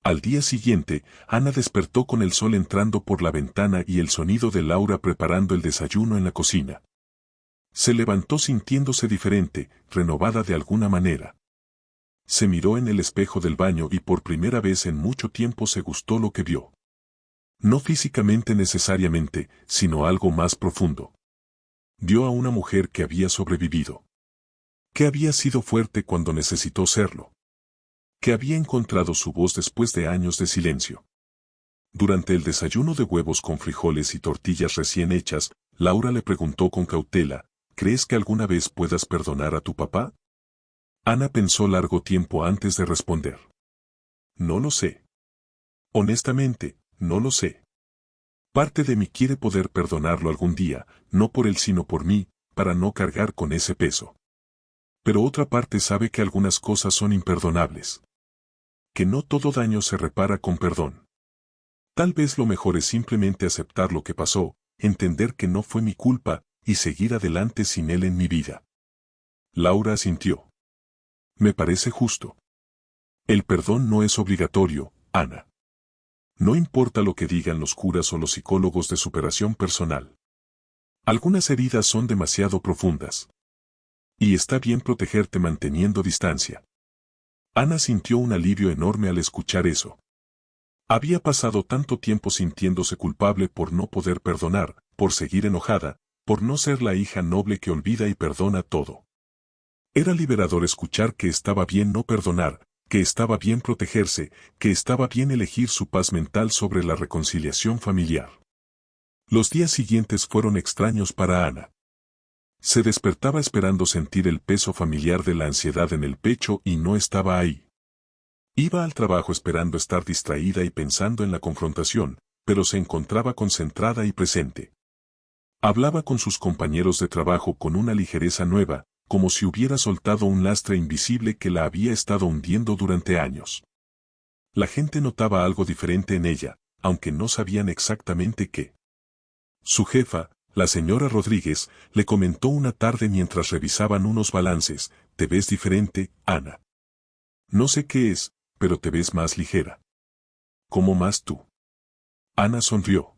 Al día siguiente, Ana despertó con el sol entrando por la ventana y el sonido de Laura preparando el desayuno en la cocina. Se levantó sintiéndose diferente, renovada de alguna manera. Se miró en el espejo del baño y por primera vez en mucho tiempo se gustó lo que vio. No físicamente necesariamente, sino algo más profundo. Vio a una mujer que había sobrevivido. Que había sido fuerte cuando necesitó serlo. Que había encontrado su voz después de años de silencio. Durante el desayuno de huevos con frijoles y tortillas recién hechas, Laura le preguntó con cautela, ¿crees que alguna vez puedas perdonar a tu papá? Ana pensó largo tiempo antes de responder. No lo sé. Honestamente, no lo sé. Parte de mí quiere poder perdonarlo algún día, no por él sino por mí, para no cargar con ese peso. Pero otra parte sabe que algunas cosas son imperdonables. Que no todo daño se repara con perdón. Tal vez lo mejor es simplemente aceptar lo que pasó, entender que no fue mi culpa, y seguir adelante sin él en mi vida. Laura asintió. Me parece justo. El perdón no es obligatorio, Ana. No importa lo que digan los curas o los psicólogos de superación personal. Algunas heridas son demasiado profundas. Y está bien protegerte manteniendo distancia. Ana sintió un alivio enorme al escuchar eso. Había pasado tanto tiempo sintiéndose culpable por no poder perdonar, por seguir enojada, por no ser la hija noble que olvida y perdona todo. Era liberador escuchar que estaba bien no perdonar, que estaba bien protegerse, que estaba bien elegir su paz mental sobre la reconciliación familiar. Los días siguientes fueron extraños para Ana. Se despertaba esperando sentir el peso familiar de la ansiedad en el pecho y no estaba ahí. Iba al trabajo esperando estar distraída y pensando en la confrontación, pero se encontraba concentrada y presente. Hablaba con sus compañeros de trabajo con una ligereza nueva, como si hubiera soltado un lastre invisible que la había estado hundiendo durante años. La gente notaba algo diferente en ella, aunque no sabían exactamente qué. Su jefa, la señora Rodríguez, le comentó una tarde mientras revisaban unos balances, «Te ves diferente, Ana. No sé qué es, pero te ves más ligera. ¿Cómo más tú?» Ana sonrió.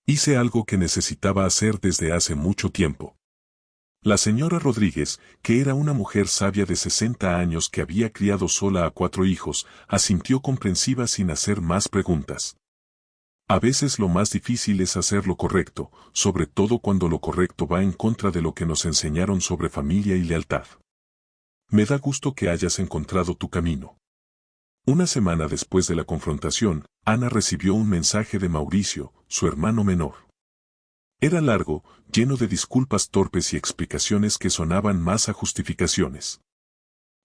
Hice algo que necesitaba hacer desde hace mucho tiempo. La señora Rodríguez, que era una mujer sabia de 60 años que había criado sola a 4 hijos, asintió comprensiva sin hacer más preguntas. A veces lo más difícil es hacer lo correcto, sobre todo cuando lo correcto va en contra de lo que nos enseñaron sobre familia y lealtad. Me da gusto que hayas encontrado tu camino. Una semana después de la confrontación, Ana recibió un mensaje de Mauricio, su hermano menor. Era largo, lleno de disculpas torpes y explicaciones que sonaban más a justificaciones.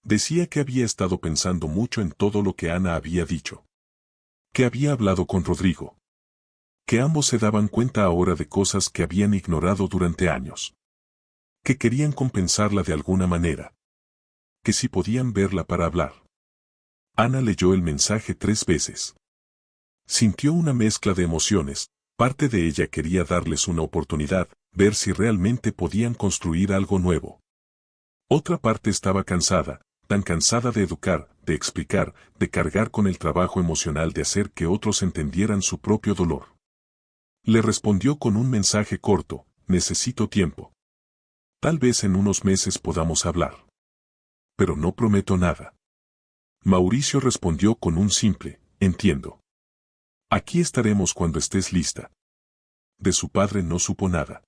Decía que había estado pensando mucho en todo lo que Ana había dicho. Que había hablado con Rodrigo. Que ambos se daban cuenta ahora de cosas que habían ignorado durante años. Que querían compensarla de alguna manera. Que si podían verla para hablar. Ana leyó el mensaje 3 veces. Sintió una mezcla de emociones. Parte de ella quería darles una oportunidad, ver si realmente podían construir algo nuevo. Otra parte estaba cansada, tan cansada de educar, de explicar, de cargar con el trabajo emocional de hacer que otros entendieran su propio dolor. Le respondió con un mensaje corto: necesito tiempo. Tal vez en unos meses podamos hablar. Pero no prometo nada. Mauricio respondió con un simple: entiendo. Aquí estaremos cuando estés lista. De su padre no supo nada.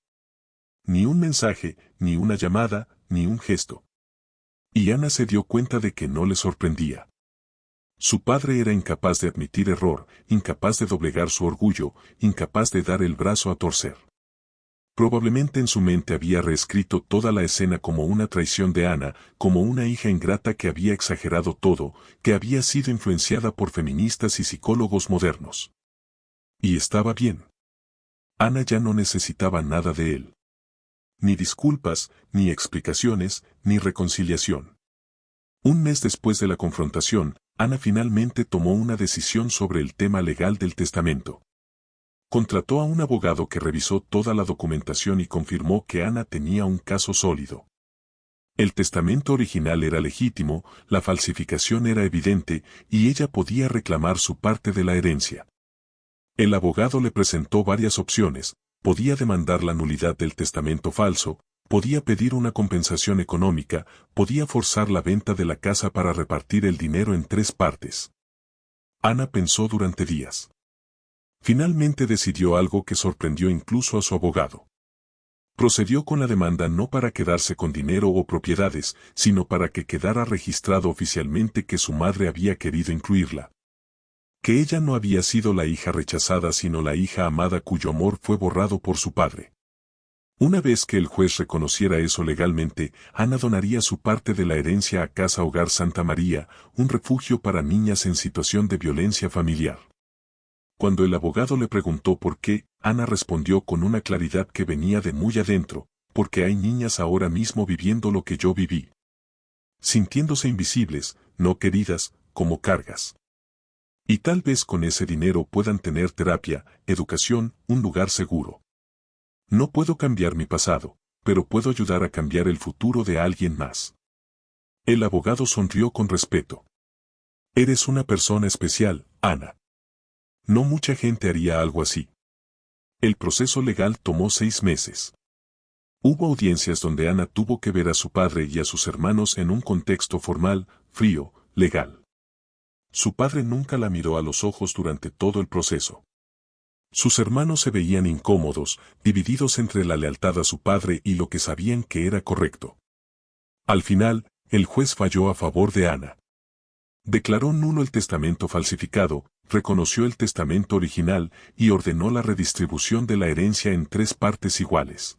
Ni un mensaje, ni una llamada, ni un gesto. Y Ana se dio cuenta de que no le sorprendía. Su padre era incapaz de admitir error, incapaz de doblegar su orgullo, incapaz de dar el brazo a torcer. Probablemente en su mente había reescrito toda la escena como una traición de Ana, como una hija ingrata que había exagerado todo, que había sido influenciada por feministas y psicólogos modernos. Y estaba bien. Ana ya no necesitaba nada de él. Ni disculpas, ni explicaciones, ni reconciliación. Un mes después de la confrontación, Ana finalmente tomó una decisión sobre el tema legal del testamento. Contrató a un abogado que revisó toda la documentación y confirmó que Ana tenía un caso sólido. El testamento original era legítimo, la falsificación era evidente, y ella podía reclamar su parte de la herencia. El abogado le presentó varias opciones: podía demandar la nulidad del testamento falso, podía pedir una compensación económica, podía forzar la venta de la casa para repartir el dinero en 3 partes. Ana pensó durante días. Finalmente decidió algo que sorprendió incluso a su abogado. Procedió con la demanda no para quedarse con dinero o propiedades, sino para que quedara registrado oficialmente que su madre había querido incluirla. Que ella no había sido la hija rechazada sino la hija amada cuyo amor fue borrado por su padre. Una vez que el juez reconociera eso legalmente, Ana donaría su parte de la herencia a Casa Hogar Santa María, un refugio para niñas en situación de violencia familiar. Cuando el abogado le preguntó por qué, Ana respondió con una claridad que venía de muy adentro: porque hay niñas ahora mismo viviendo lo que yo viví. Sintiéndose invisibles, no queridas, como cargas. Y tal vez con ese dinero puedan tener terapia, educación, un lugar seguro. No puedo cambiar mi pasado, pero puedo ayudar a cambiar el futuro de alguien más. El abogado sonrió con respeto. Eres una persona especial, Ana. No mucha gente haría algo así. El proceso legal tomó 6 meses. Hubo audiencias donde Ana tuvo que ver a su padre y a sus hermanos en un contexto formal, frío, legal. Su padre nunca la miró a los ojos durante todo el proceso. Sus hermanos se veían incómodos, divididos entre la lealtad a su padre y lo que sabían que era correcto. Al final, el juez falló a favor de Ana. Declaró nulo el testamento falsificado, reconoció el testamento original y ordenó la redistribución de la herencia en 3 partes iguales.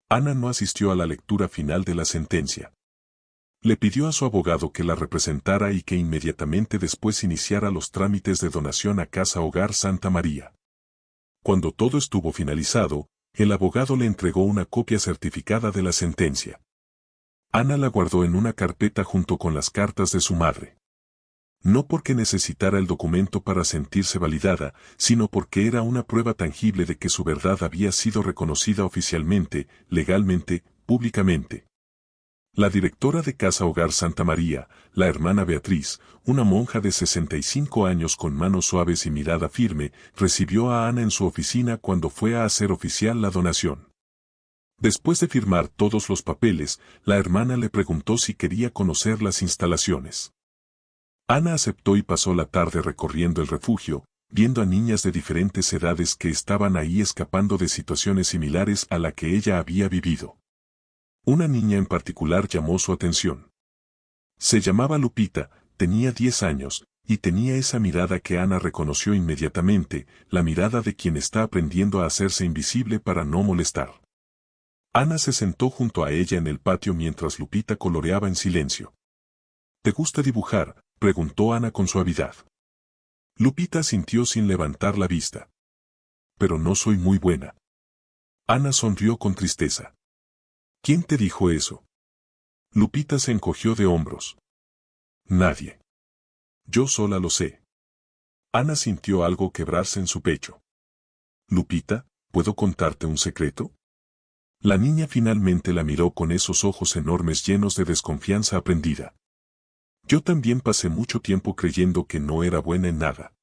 Ana no asistió a la lectura final de la sentencia. Le pidió a su abogado que la representara y que inmediatamente después iniciara los trámites de donación a Casa Hogar Santa María. Cuando todo estuvo finalizado, el abogado le entregó una copia certificada de la sentencia. Ana la guardó en una carpeta junto con las cartas de su madre. No porque necesitara el documento para sentirse validada, sino porque era una prueba tangible de que su verdad había sido reconocida oficialmente, legalmente, públicamente. La directora de Casa Hogar Santa María, la hermana Beatriz, una monja de 65 años con manos suaves y mirada firme, recibió a Ana en su oficina cuando fue a hacer oficial la donación. Después de firmar todos los papeles, la hermana le preguntó si quería conocer las instalaciones. Ana aceptó y pasó la tarde recorriendo el refugio, viendo a niñas de diferentes edades que estaban ahí escapando de situaciones similares a la que ella había vivido. Una niña en particular llamó su atención. Se llamaba Lupita, tenía 10 años, y tenía esa mirada que Ana reconoció inmediatamente, la mirada de quien está aprendiendo a hacerse invisible para no molestar. Ana se sentó junto a ella en el patio mientras Lupita coloreaba en silencio. ¿Te gusta dibujar?, preguntó Ana con suavidad. Lupita asintió sin levantar la vista. Pero no soy muy buena. Ana sonrió con tristeza. ¿Quién te dijo eso? Lupita se encogió de hombros. Nadie. Yo sola lo sé. Ana sintió algo quebrarse en su pecho. Lupita, ¿puedo contarte un secreto? La niña finalmente la miró con esos ojos enormes llenos de desconfianza aprendida. Yo también pasé mucho tiempo creyendo que no era buena en nada.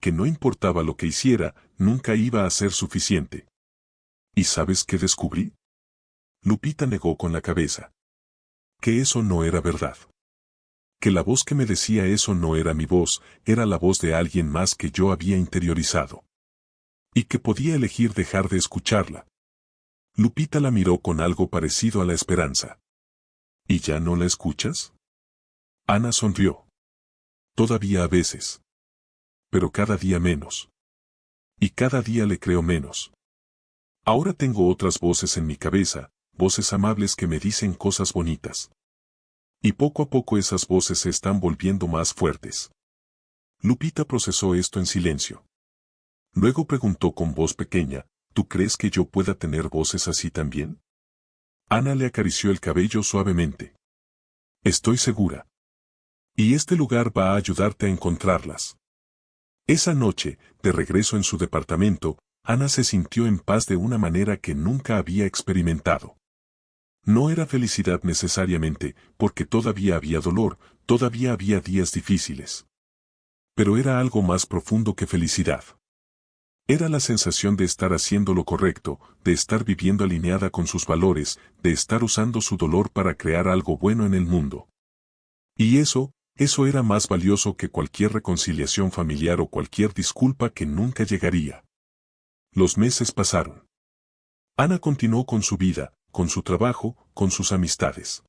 Que no importaba lo que hiciera, nunca iba a ser suficiente. ¿Y sabes qué descubrí? Lupita negó con la cabeza. Que eso no era verdad. Que la voz que me decía eso no era mi voz, era la voz de alguien más que yo había interiorizado. Y que podía elegir dejar de escucharla. Lupita la miró con algo parecido a la esperanza. ¿Y ya no la escuchas? Ana sonrió. Todavía a veces. Pero cada día menos. Y cada día le creo menos. Ahora tengo otras voces en mi cabeza, voces amables que me dicen cosas bonitas. Y poco a poco esas voces se están volviendo más fuertes. Lupita procesó esto en silencio. Luego preguntó con voz pequeña, ¿tú crees que yo pueda tener voces así también? Ana le acarició el cabello suavemente. Estoy segura. Y este lugar va a ayudarte a encontrarlas. Esa noche, de regreso en su departamento, Ana se sintió en paz de una manera que nunca había experimentado. No era felicidad necesariamente, porque todavía había dolor, todavía había días difíciles. Pero era algo más profundo que felicidad. Era la sensación de estar haciendo lo correcto, de estar viviendo alineada con sus valores, de estar usando su dolor para crear algo bueno en el mundo. Y eso era más valioso que cualquier reconciliación familiar o cualquier disculpa que nunca llegaría. Los meses pasaron. Ana continuó con su vida, con su trabajo, con sus amistades.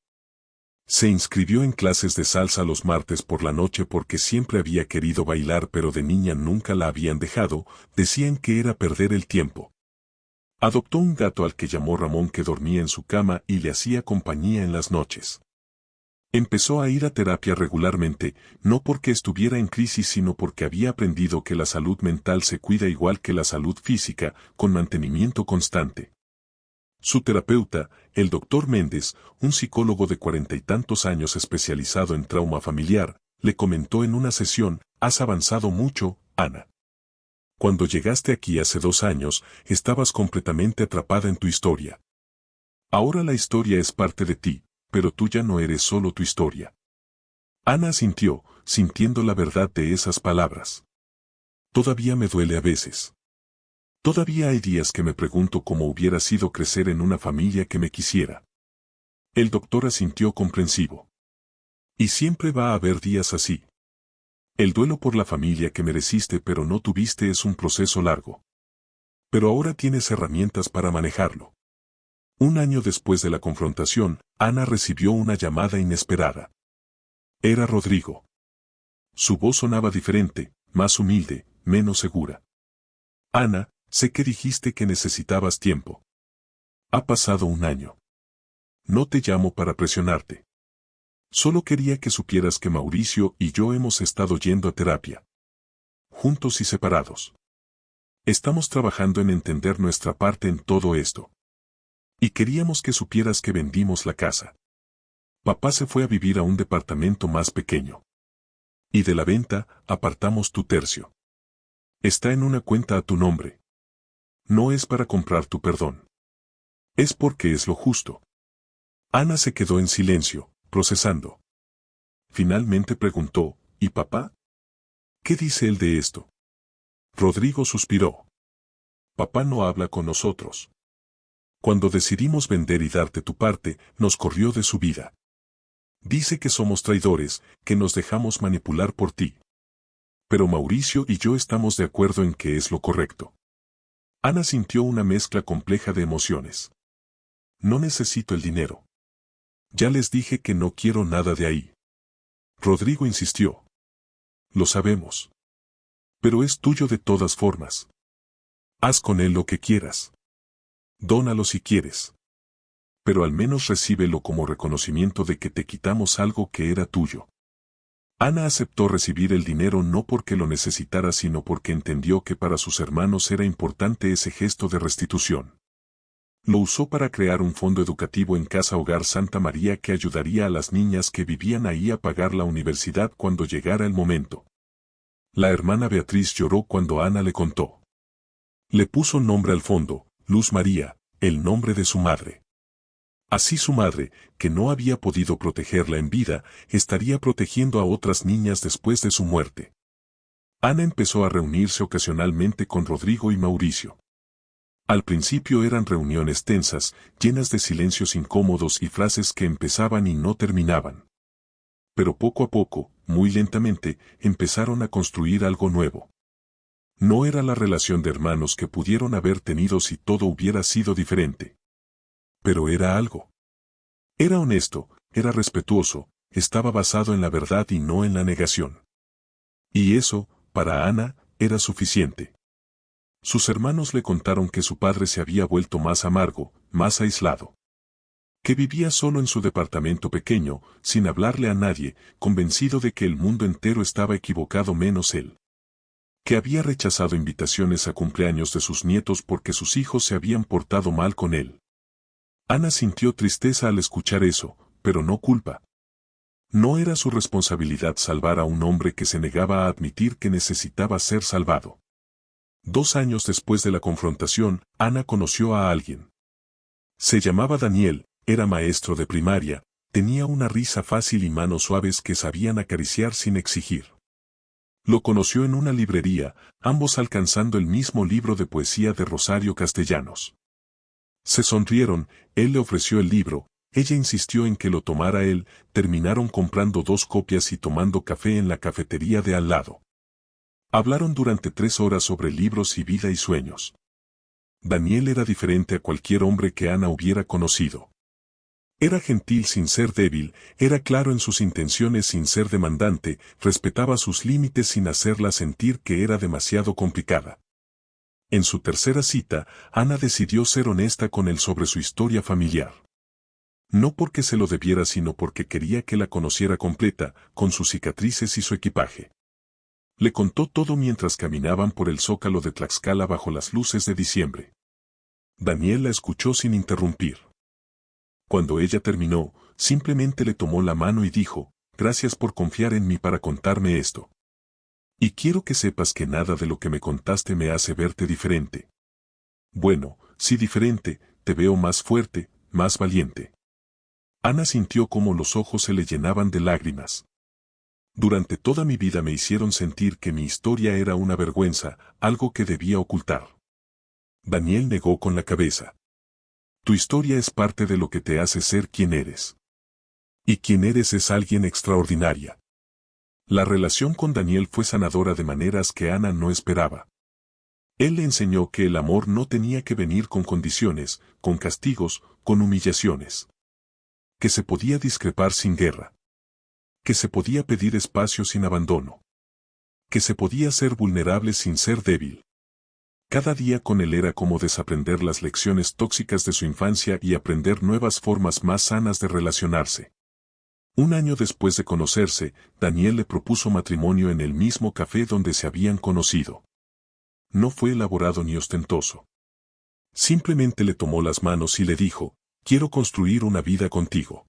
Se inscribió en clases de salsa los martes por la noche porque siempre había querido bailar pero de niña nunca la habían dejado, decían que era perder el tiempo. Adoptó un gato al que llamó Ramón que dormía en su cama y le hacía compañía en las noches. Empezó a ir a terapia regularmente, no porque estuviera en crisis sino porque había aprendido que la salud mental se cuida igual que la salud física, con mantenimiento constante. Su terapeuta, el doctor Méndez, un psicólogo de 40 y tantos años especializado en trauma familiar, le comentó en una sesión, has avanzado mucho, Ana. Cuando llegaste aquí hace 2 años, estabas completamente atrapada en tu historia. Ahora la historia es parte de ti, pero tú ya no eres solo tu historia. Ana asintió, sintiendo la verdad de esas palabras. Todavía me duele a veces. Todavía hay días que me pregunto cómo hubiera sido crecer en una familia que me quisiera. El doctor asintió comprensivo. Y siempre va a haber días así. El duelo por la familia que mereciste pero no tuviste es un proceso largo. Pero ahora tienes herramientas para manejarlo. 1 año después de la confrontación, Ana recibió una llamada inesperada. Era Rodrigo. Su voz sonaba diferente, más humilde, menos segura. Ana, sé que dijiste que necesitabas tiempo. Ha pasado 1 año. No te llamo para presionarte. Solo quería que supieras que Mauricio y yo hemos estado yendo a terapia. Juntos y separados. Estamos trabajando en entender nuestra parte en todo esto. Y queríamos que supieras que vendimos la casa. Papá se fue a vivir a un departamento más pequeño. Y de la venta, apartamos tu tercio. Está en una cuenta a tu nombre. No es para comprar tu perdón. Es porque es lo justo. Ana se quedó en silencio, procesando. Finalmente preguntó, ¿y papá? ¿Qué dice él de esto? Rodrigo suspiró. Papá no habla con nosotros. Cuando decidimos vender y darte tu parte, nos corrió de su vida. Dice que somos traidores, que nos dejamos manipular por ti. Pero Mauricio y yo estamos de acuerdo en que es lo correcto. Ana sintió una mezcla compleja de emociones. No necesito el dinero. Ya les dije que no quiero nada de ahí. Rodrigo insistió. Lo sabemos. Pero es tuyo de todas formas. Haz con él lo que quieras. Dónalo si quieres. Pero al menos recíbelo como reconocimiento de que te quitamos algo que era tuyo. Ana aceptó recibir el dinero no porque lo necesitara sino porque entendió que para sus hermanos era importante ese gesto de restitución. Lo usó para crear un fondo educativo en Casa Hogar Santa María que ayudaría a las niñas que vivían ahí a pagar la universidad cuando llegara el momento. La hermana Beatriz lloró cuando Ana le contó. Le puso nombre al fondo, Luz María, el nombre de su madre. Así su madre, que no había podido protegerla en vida, estaría protegiendo a otras niñas después de su muerte. Ana empezó a reunirse ocasionalmente con Rodrigo y Mauricio. Al principio eran reuniones tensas, llenas de silencios incómodos y frases que empezaban y no terminaban. Pero poco a poco, muy lentamente, empezaron a construir algo nuevo. No era la relación de hermanos que pudieron haber tenido si todo hubiera sido diferente. Pero era algo. Era honesto, era respetuoso, estaba basado en la verdad y no en la negación. Y eso, para Ana, era suficiente. Sus hermanos le contaron que su padre se había vuelto más amargo, más aislado. Que vivía solo en su departamento pequeño, sin hablarle a nadie, convencido de que el mundo entero estaba equivocado menos él. Que había rechazado invitaciones a cumpleaños de sus nietos porque sus hijos se habían portado mal con él. Ana sintió tristeza al escuchar eso, pero no culpa. No era su responsabilidad salvar a un hombre que se negaba a admitir que necesitaba ser salvado. 2 años después de la confrontación, Ana conoció a alguien. Se llamaba Daniel, era maestro de primaria, tenía una risa fácil y manos suaves que sabían acariciar sin exigir. Lo conoció en una librería, ambos alcanzando el mismo libro de poesía de Rosario Castellanos. Se sonrieron, él le ofreció el libro, ella insistió en que lo tomara él, terminaron comprando 2 copias y tomando café en la cafetería de al lado. Hablaron durante 3 horas sobre libros y vida y sueños. Daniel era diferente a cualquier hombre que Ana hubiera conocido. Era gentil sin ser débil, era claro en sus intenciones sin ser demandante, respetaba sus límites sin hacerla sentir que era demasiado complicada. En su tercera cita, Ana decidió ser honesta con él sobre su historia familiar. No porque se lo debiera sino porque quería que la conociera completa, con sus cicatrices y su equipaje. Le contó todo mientras caminaban por el zócalo de Tlaxcala bajo las luces de diciembre. Daniel la escuchó sin interrumpir. Cuando ella terminó, simplemente le tomó la mano y dijo, «Gracias por confiar en mí para contarme esto. Y quiero que sepas que nada de lo que me contaste me hace verte diferente. Bueno, sí diferente, te veo más fuerte, más valiente». Ana sintió como los ojos se le llenaban de lágrimas. Durante toda mi vida me hicieron sentir que mi historia era una vergüenza, algo que debía ocultar. Daniel negó con la cabeza. Tu historia es parte de lo que te hace ser quien eres. Y quien eres es alguien extraordinaria. La relación con Daniel fue sanadora de maneras que Ana no esperaba. Él le enseñó que el amor no tenía que venir con condiciones, con castigos, con humillaciones. Que se podía discrepar sin guerra. Que se podía pedir espacio sin abandono. Que se podía ser vulnerable sin ser débil. Cada día con él era como desaprender las lecciones tóxicas de su infancia y aprender nuevas formas más sanas de relacionarse. 1 año después de conocerse, Daniel le propuso matrimonio en el mismo café donde se habían conocido. No fue elaborado ni ostentoso. Simplemente le tomó las manos y le dijo, quiero construir una vida contigo.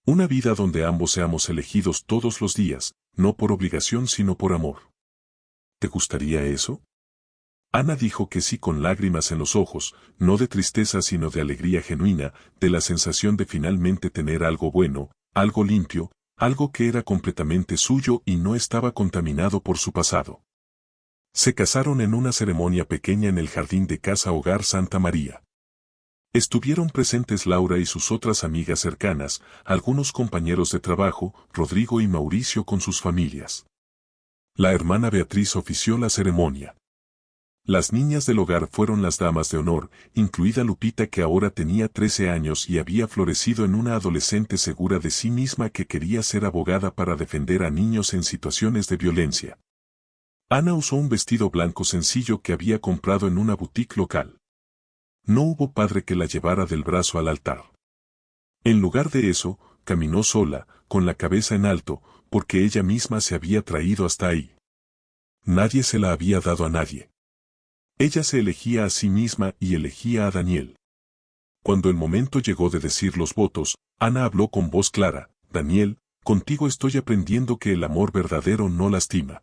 Una vida donde ambos seamos elegidos todos los días, no por obligación sino por amor. ¿Te gustaría eso? Ana dijo que sí con lágrimas en los ojos, no de tristeza sino de alegría genuina, de la sensación de finalmente tener algo bueno, algo limpio, algo que era completamente suyo y no estaba contaminado por su pasado. Se casaron en una ceremonia pequeña en el jardín de Casa Hogar Santa María. Estuvieron presentes Laura y sus otras amigas cercanas, algunos compañeros de trabajo, Rodrigo y Mauricio con sus familias. La hermana Beatriz ofició la ceremonia. Las niñas del hogar fueron las damas de honor, incluida Lupita que ahora tenía 13 años y había florecido en una adolescente segura de sí misma que quería ser abogada para defender a niños en situaciones de violencia. Ana usó un vestido blanco sencillo que había comprado en una boutique local. No hubo padre que la llevara del brazo al altar. En lugar de eso, caminó sola, con la cabeza en alto, porque ella misma se había traído hasta ahí. Nadie se la había dado a nadie. Ella se elegía a sí misma y elegía a Daniel. Cuando el momento llegó de decir los votos, Ana habló con voz clara: Daniel, contigo estoy aprendiendo que el amor verdadero no lastima.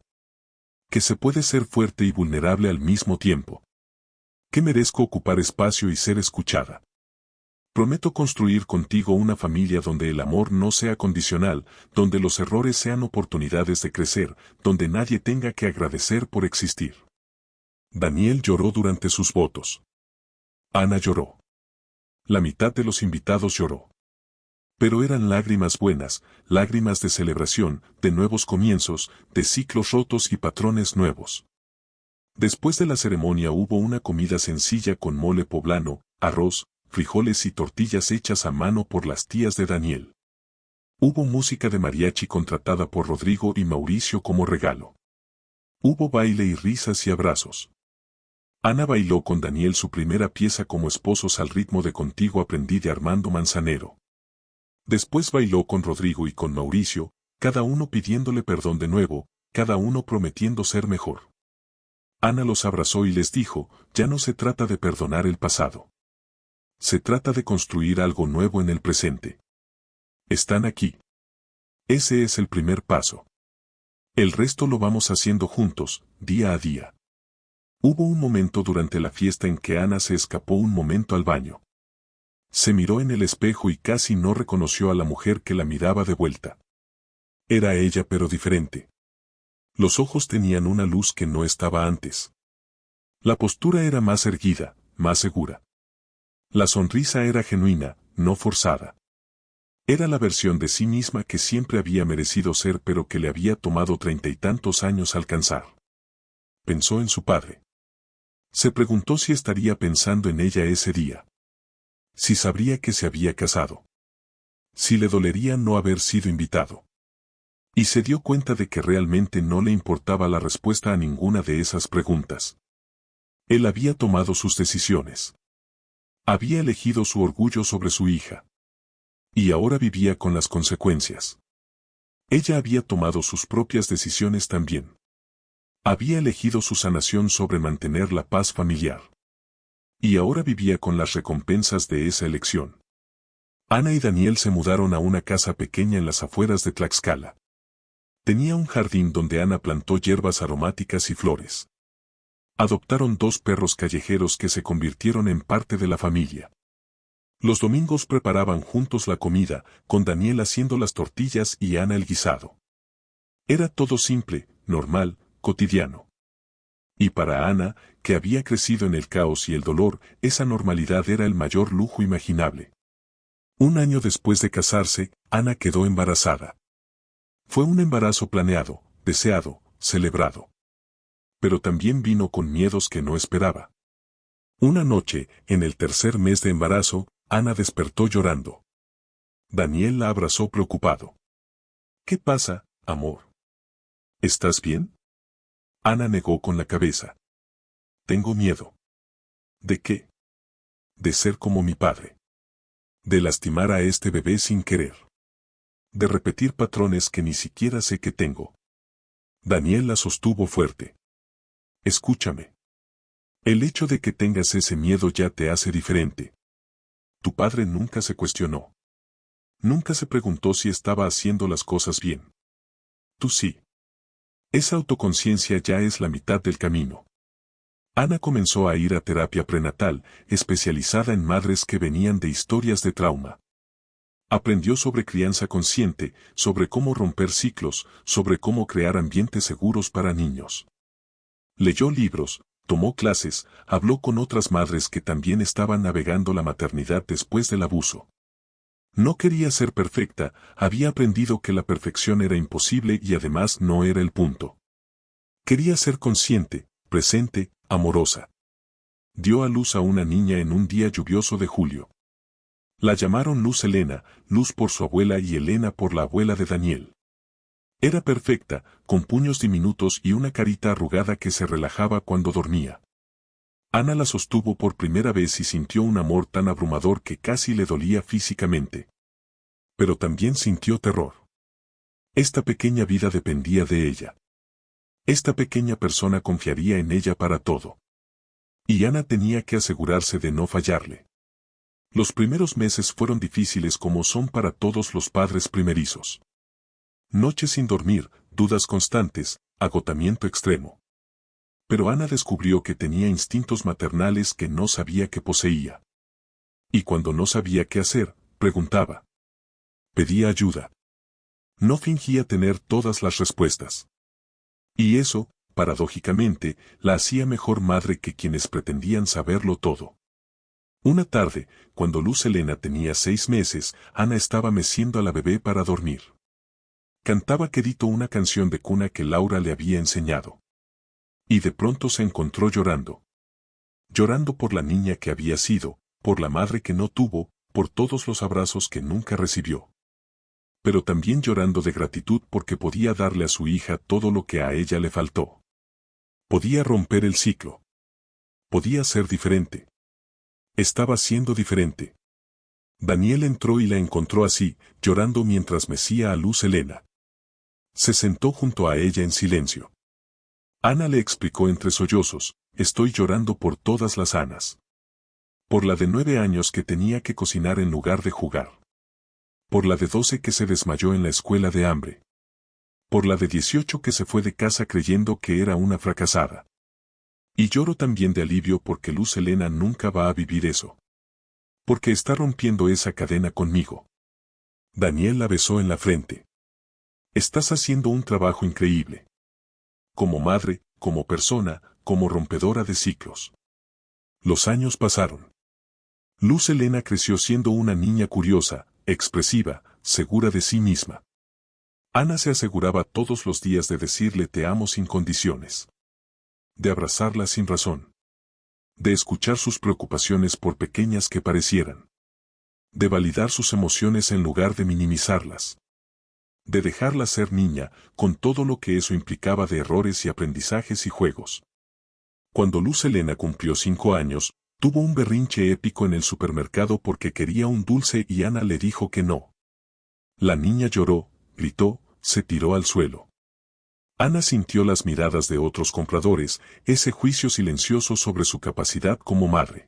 Que se puede ser fuerte y vulnerable al mismo tiempo. Que merezco ocupar espacio y ser escuchada. Prometo construir contigo una familia donde el amor no sea condicional, donde los errores sean oportunidades de crecer, donde nadie tenga que agradecer por existir. Daniel lloró durante sus votos. Ana lloró. La mitad de los invitados lloró. Pero eran lágrimas buenas, lágrimas de celebración, de nuevos comienzos, de ciclos rotos y patrones nuevos. Después de la ceremonia hubo una comida sencilla con mole poblano, arroz, frijoles y tortillas hechas a mano por las tías de Daniel. Hubo música de mariachi contratada por Rodrigo y Mauricio como regalo. Hubo baile y risas y abrazos. Ana bailó con Daniel su primera pieza como esposos al ritmo de Contigo aprendí de Armando Manzanero. Después bailó con Rodrigo y con Mauricio, cada uno pidiéndole perdón de nuevo, cada uno prometiendo ser mejor. Ana los abrazó y les dijo: ya no se trata de perdonar el pasado. Se trata de construir algo nuevo en el presente. Están aquí. Ese es el primer paso. El resto lo vamos haciendo juntos, día a día. Hubo un momento durante la fiesta en que Ana se escapó un momento al baño. Se miró en el espejo y casi no reconoció a la mujer que la miraba de vuelta. Era ella pero diferente. Los ojos tenían una luz que no estaba antes. La postura era más erguida, más segura. La sonrisa era genuina, no forzada. Era la versión de sí misma que siempre había merecido ser pero que le había tomado 30 y tantos años alcanzar. Pensó en su padre. Se preguntó si estaría pensando en ella ese día. Si sabría que se había casado. Si le dolería no haber sido invitado. Y se dio cuenta de que realmente no le importaba la respuesta a ninguna de esas preguntas. Él había tomado sus decisiones. Había elegido su orgullo sobre su hija. Y ahora vivía con las consecuencias. Ella había tomado sus propias decisiones también. Había elegido su sanación sobre mantener la paz familiar. Y ahora vivía con las recompensas de esa elección. Ana y Daniel se mudaron a una casa pequeña en las afueras de Tlaxcala. Tenía un jardín donde Ana plantó hierbas aromáticas y flores. Adoptaron 2 perros callejeros que se convirtieron en parte de la familia. Los domingos preparaban juntos la comida, con Daniel haciendo las tortillas y Ana el guisado. Era todo simple, normal, cotidiano. Y para Ana, que había crecido en el caos y el dolor, esa normalidad era el mayor lujo imaginable. Un año después de casarse, Ana quedó embarazada. Fue un embarazo planeado, deseado, celebrado. Pero también vino con miedos que no esperaba. Una noche, en el 3er mes de embarazo, Ana despertó llorando. Daniel la abrazó preocupado. ¿Qué pasa, amor? ¿Estás bien? Ana negó con la cabeza. Tengo miedo. ¿De qué? De ser como mi padre. De lastimar a este bebé sin querer. De repetir patrones que ni siquiera sé que tengo. Daniel la sostuvo fuerte. Escúchame. El hecho de que tengas ese miedo ya te hace diferente. Tu padre nunca se cuestionó. Nunca se preguntó si estaba haciendo las cosas bien. Tú sí. Esa autoconciencia ya es la mitad del camino. Ana comenzó a ir a terapia prenatal, especializada en madres que venían de historias de trauma. Aprendió sobre crianza consciente, sobre cómo romper ciclos, sobre cómo crear ambientes seguros para niños. Leyó libros, tomó clases, habló con otras madres que también estaban navegando la maternidad después del abuso. No quería ser perfecta, había aprendido que la perfección era imposible y además no era el punto. Quería ser consciente, presente, amorosa. Dio a luz a una niña en un día lluvioso de julio. La llamaron Luz Helena, Luz por su abuela y Helena por la abuela de Daniel. Era perfecta, con puños diminutos y una carita arrugada que se relajaba cuando dormía. Ana la sostuvo por primera vez y sintió un amor tan abrumador que casi le dolía físicamente. Pero también sintió terror. Esta pequeña vida dependía de ella. Esta pequeña persona confiaría en ella para todo. Y Ana tenía que asegurarse de no fallarle. Los primeros meses fueron difíciles como son para todos los padres primerizos. Noches sin dormir, dudas constantes, agotamiento extremo. Pero Ana descubrió que tenía instintos maternales que no sabía que poseía. Y cuando no sabía qué hacer, preguntaba. Pedía ayuda. No fingía tener todas las respuestas. Y eso, paradójicamente, la hacía mejor madre que quienes pretendían saberlo todo. Una tarde, cuando Luz Helena tenía 6 meses, Ana estaba meciendo a la bebé para dormir. Cantaba quedito una canción de cuna que Laura le había enseñado. Y de pronto se encontró llorando. Llorando por la niña que había sido, por la madre que no tuvo, por todos los abrazos que nunca recibió. Pero también llorando de gratitud porque podía darle a su hija todo lo que a ella le faltó. Podía romper el ciclo. Podía ser diferente. Estaba siendo diferente. Daniel entró y la encontró así, llorando mientras mecía a Luz Helena. Se sentó junto a ella en silencio. Ana le explicó entre sollozos, estoy llorando por todas las Anas. Por la de 9 años que tenía que cocinar en lugar de jugar. Por la de 12 que se desmayó en la escuela de hambre. Por la de 18 que se fue de casa creyendo que era una fracasada. Y lloro también de alivio porque Luz Helena nunca va a vivir eso. Porque está rompiendo esa cadena conmigo. Daniel la besó en la frente. Estás haciendo un trabajo increíble. Como madre, como persona, como rompedora de ciclos. Los años pasaron. Luz Helena creció siendo una niña curiosa, expresiva, segura de sí misma. Ana se aseguraba todos los días de decirle te amo sin condiciones. De abrazarla sin razón. De escuchar sus preocupaciones por pequeñas que parecieran. De validar sus emociones en lugar de minimizarlas. De dejarla ser niña, con todo lo que eso implicaba de errores y aprendizajes y juegos. Cuando Luz Helena cumplió 5 años, tuvo un berrinche épico en el supermercado porque quería un dulce y Ana le dijo que no. La niña lloró, gritó, se tiró al suelo. Ana sintió las miradas de otros compradores, ese juicio silencioso sobre su capacidad como madre.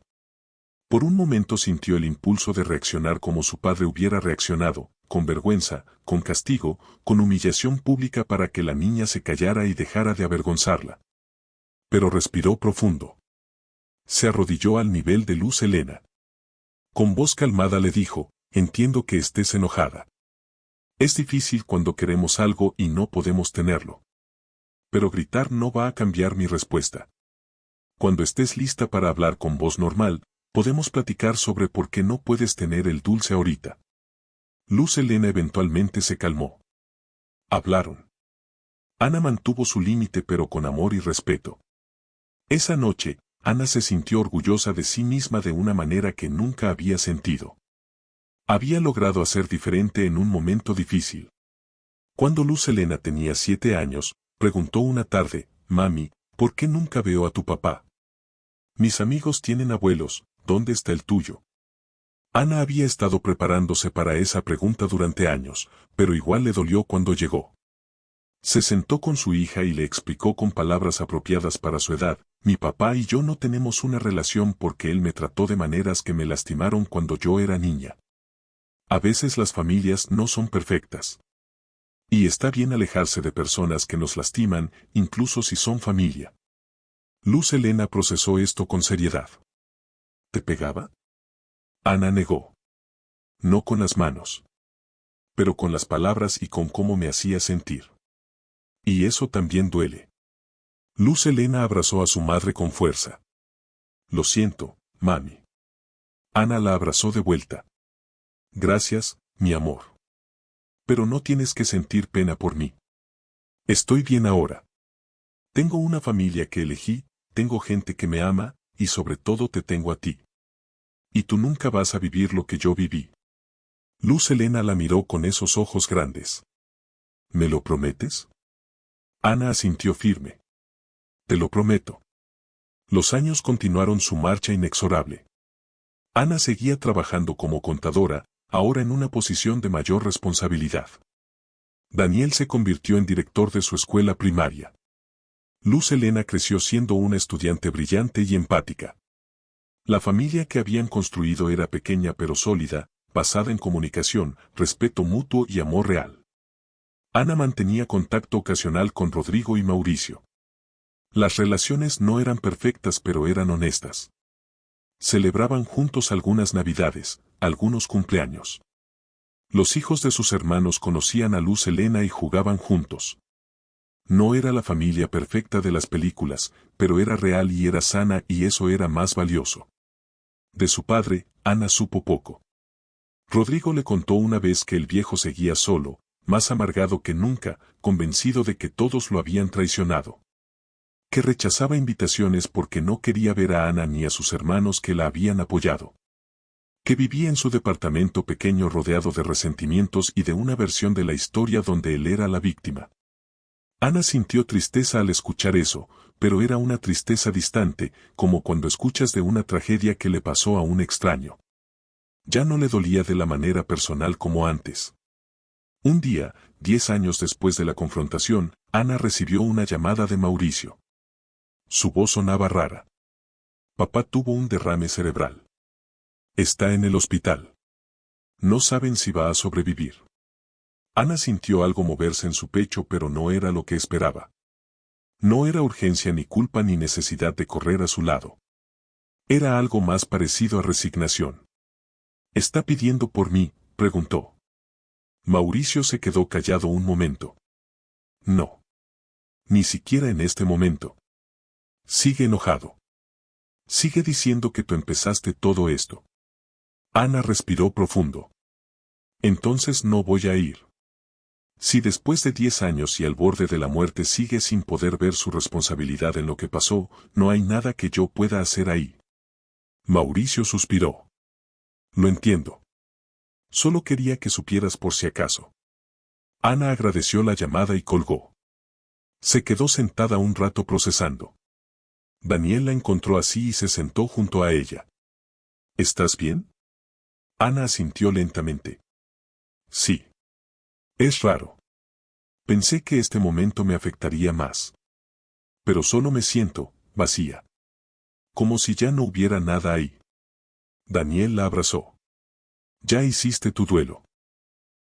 Por un momento sintió el impulso de reaccionar como su padre hubiera reaccionado, con vergüenza, con castigo, con humillación pública para que la niña se callara y dejara de avergonzarla. Pero respiró profundo. Se arrodilló al nivel de Luz Helena. Con voz calmada le dijo, entiendo que estés enojada. Es difícil cuando queremos algo y no podemos tenerlo. Pero gritar no va a cambiar mi respuesta. Cuando estés lista para hablar con voz normal, podemos platicar sobre por qué no puedes tener el dulce ahorita. Luz Helena eventualmente se calmó. Hablaron. Ana mantuvo su límite pero con amor y respeto. Esa noche, Ana se sintió orgullosa de sí misma de una manera que nunca había sentido. Había logrado hacer diferente en un momento difícil. Cuando Luz Helena tenía 7 años, preguntó una tarde, Mami, ¿por qué nunca veo a tu papá? Mis amigos tienen abuelos, ¿dónde está el tuyo? Ana había estado preparándose para esa pregunta durante años, pero igual le dolió cuando llegó. Se sentó con su hija y le explicó con palabras apropiadas para su edad, mi papá y yo no tenemos una relación porque él me trató de maneras que me lastimaron cuando yo era niña. A veces las familias no son perfectas. Y está bien alejarse de personas que nos lastiman, incluso si son familia. Luz Helena procesó esto con seriedad. ¿Te pegaba? Ana negó. No con las manos. Pero con las palabras y con cómo me hacía sentir. Y eso también duele. Luz Helena abrazó a su madre con fuerza. Lo siento, mami. Ana la abrazó de vuelta. Gracias, mi amor. Pero no tienes que sentir pena por mí. Estoy bien ahora. Tengo una familia que elegí, tengo gente que me ama, y sobre todo te tengo a ti. Y tú nunca vas a vivir lo que yo viví. Luz Helena la miró con esos ojos grandes. ¿Me lo prometes? Ana asintió firme. Te lo prometo. Los años continuaron su marcha inexorable. Ana seguía trabajando como contadora, ahora en una posición de mayor responsabilidad. Daniel se convirtió en director de su escuela primaria. Luz Helena creció siendo una estudiante brillante y empática. La familia que habían construido era pequeña pero sólida, basada en comunicación, respeto mutuo y amor real. Ana mantenía contacto ocasional con Rodrigo y Mauricio. Las relaciones no eran perfectas pero eran honestas. Celebraban juntos algunas navidades, algunos cumpleaños. Los hijos de sus hermanos conocían a Luz Helena y jugaban juntos. No era la familia perfecta de las películas, pero era real y era sana y eso era más valioso. De su padre, Ana supo poco. Rodrigo le contó una vez que el viejo seguía solo, más amargado que nunca, convencido de que todos lo habían traicionado. Que rechazaba invitaciones porque no quería ver a Ana ni a sus hermanos que la habían apoyado. Que vivía en su departamento pequeño rodeado de resentimientos y de una versión de la historia donde él era la víctima. Ana sintió tristeza al escuchar eso, pero era una tristeza distante, como cuando escuchas de una tragedia que le pasó a un extraño. Ya no le dolía de la manera personal como antes. Un día, 10 años después de la confrontación, Ana recibió una llamada de Mauricio. Su voz sonaba rara. Papá tuvo un derrame cerebral. Está en el hospital. No saben si va a sobrevivir. Ana sintió algo moverse en su pecho pero no era lo que esperaba. No era urgencia ni culpa ni necesidad de correr a su lado. Era algo más parecido a resignación. ¿Está pidiendo por mí?, preguntó. Mauricio se quedó callado un momento. No. Ni siquiera en este momento. Sigue enojado. Sigue diciendo que tú empezaste todo esto. Ana respiró profundo. Entonces no voy a ir. Si después de 10 años y al borde de la muerte sigue sin poder ver su responsabilidad en lo que pasó, no hay nada que yo pueda hacer ahí. Mauricio suspiró. Lo entiendo. Solo quería que supieras por si acaso. Ana agradeció la llamada y colgó. Se quedó sentada un rato procesando. Daniel la encontró así y se sentó junto a ella. ¿Estás bien? Ana asintió lentamente. Sí. Es raro. Pensé que este momento me afectaría más. Pero solo me siento vacía. Como si ya no hubiera nada ahí. Daniel la abrazó. Ya hiciste tu duelo.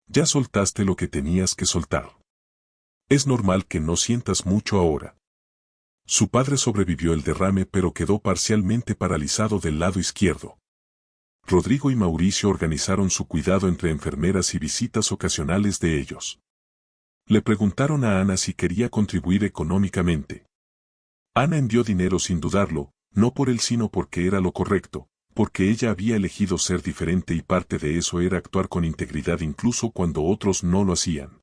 Ya soltaste lo que tenías que soltar. Es normal que no sientas mucho ahora. Su padre sobrevivió el derrame pero quedó parcialmente paralizado del lado izquierdo. Rodrigo y Mauricio organizaron su cuidado entre enfermeras y visitas ocasionales de ellos. Le preguntaron a Ana si quería contribuir económicamente. Ana envió dinero sin dudarlo, no por él sino porque era lo correcto, porque ella había elegido ser diferente y parte de eso era actuar con integridad incluso cuando otros no lo hacían.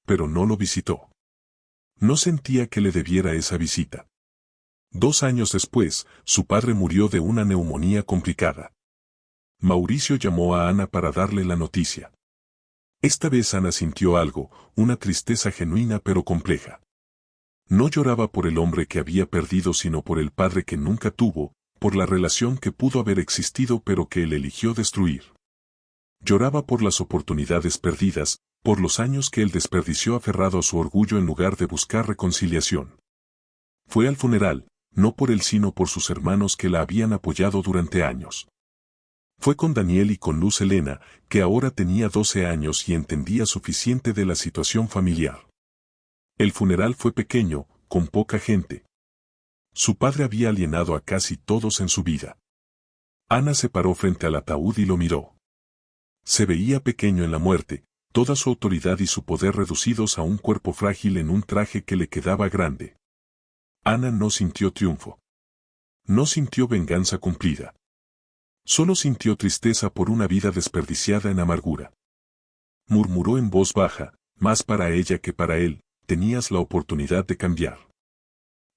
Pero no lo visitó. No sentía que le debiera esa visita. 2 años después, su padre murió de una neumonía complicada. Mauricio llamó a Ana para darle la noticia. Esta vez Ana sintió algo, una tristeza genuina pero compleja. No lloraba por el hombre que había perdido sino por el padre que nunca tuvo, por la relación que pudo haber existido pero que él eligió destruir. Lloraba por las oportunidades perdidas, por los años que él desperdició aferrado a su orgullo en lugar de buscar reconciliación. Fue al funeral, no por él sino por sus hermanos que la habían apoyado durante años. Fue con Daniel y con Luz Helena, que ahora tenía 12 años y entendía suficiente de la situación familiar. El funeral fue pequeño, con poca gente. Su padre había alienado a casi todos en su vida. Ana se paró frente al ataúd y lo miró. Se veía pequeño en la muerte, toda su autoridad y su poder reducidos a un cuerpo frágil en un traje que le quedaba grande. Ana no sintió triunfo. No sintió venganza cumplida. Solo sintió tristeza por una vida desperdiciada en amargura. Murmuró en voz baja, más para ella que para él, tenías la oportunidad de cambiar.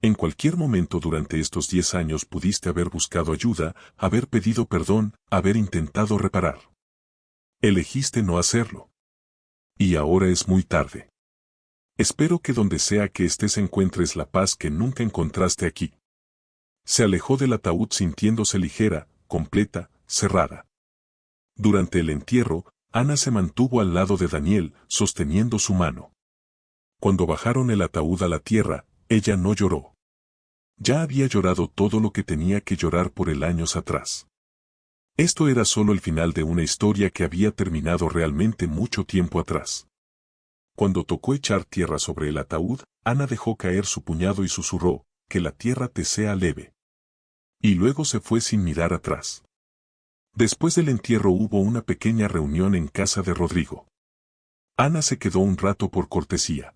En cualquier momento durante estos 10 años pudiste haber buscado ayuda, haber pedido perdón, haber intentado reparar. Elegiste no hacerlo. Y ahora es muy tarde. Espero que donde sea que estés encuentres la paz que nunca encontraste aquí. Se alejó del ataúd sintiéndose ligera, completa, cerrada. Durante el entierro, Ana se mantuvo al lado de Daniel, sosteniendo su mano. Cuando bajaron el ataúd a la tierra, ella no lloró. Ya había llorado todo lo que tenía que llorar por el años atrás. Esto era solo el final de una historia que había terminado realmente mucho tiempo atrás. Cuando tocó echar tierra sobre el ataúd, Ana dejó caer su puñado y susurró, que la tierra te sea leve. Y luego se fue sin mirar atrás. Después del entierro hubo una pequeña reunión en casa de Rodrigo. Ana se quedó un rato por cortesía.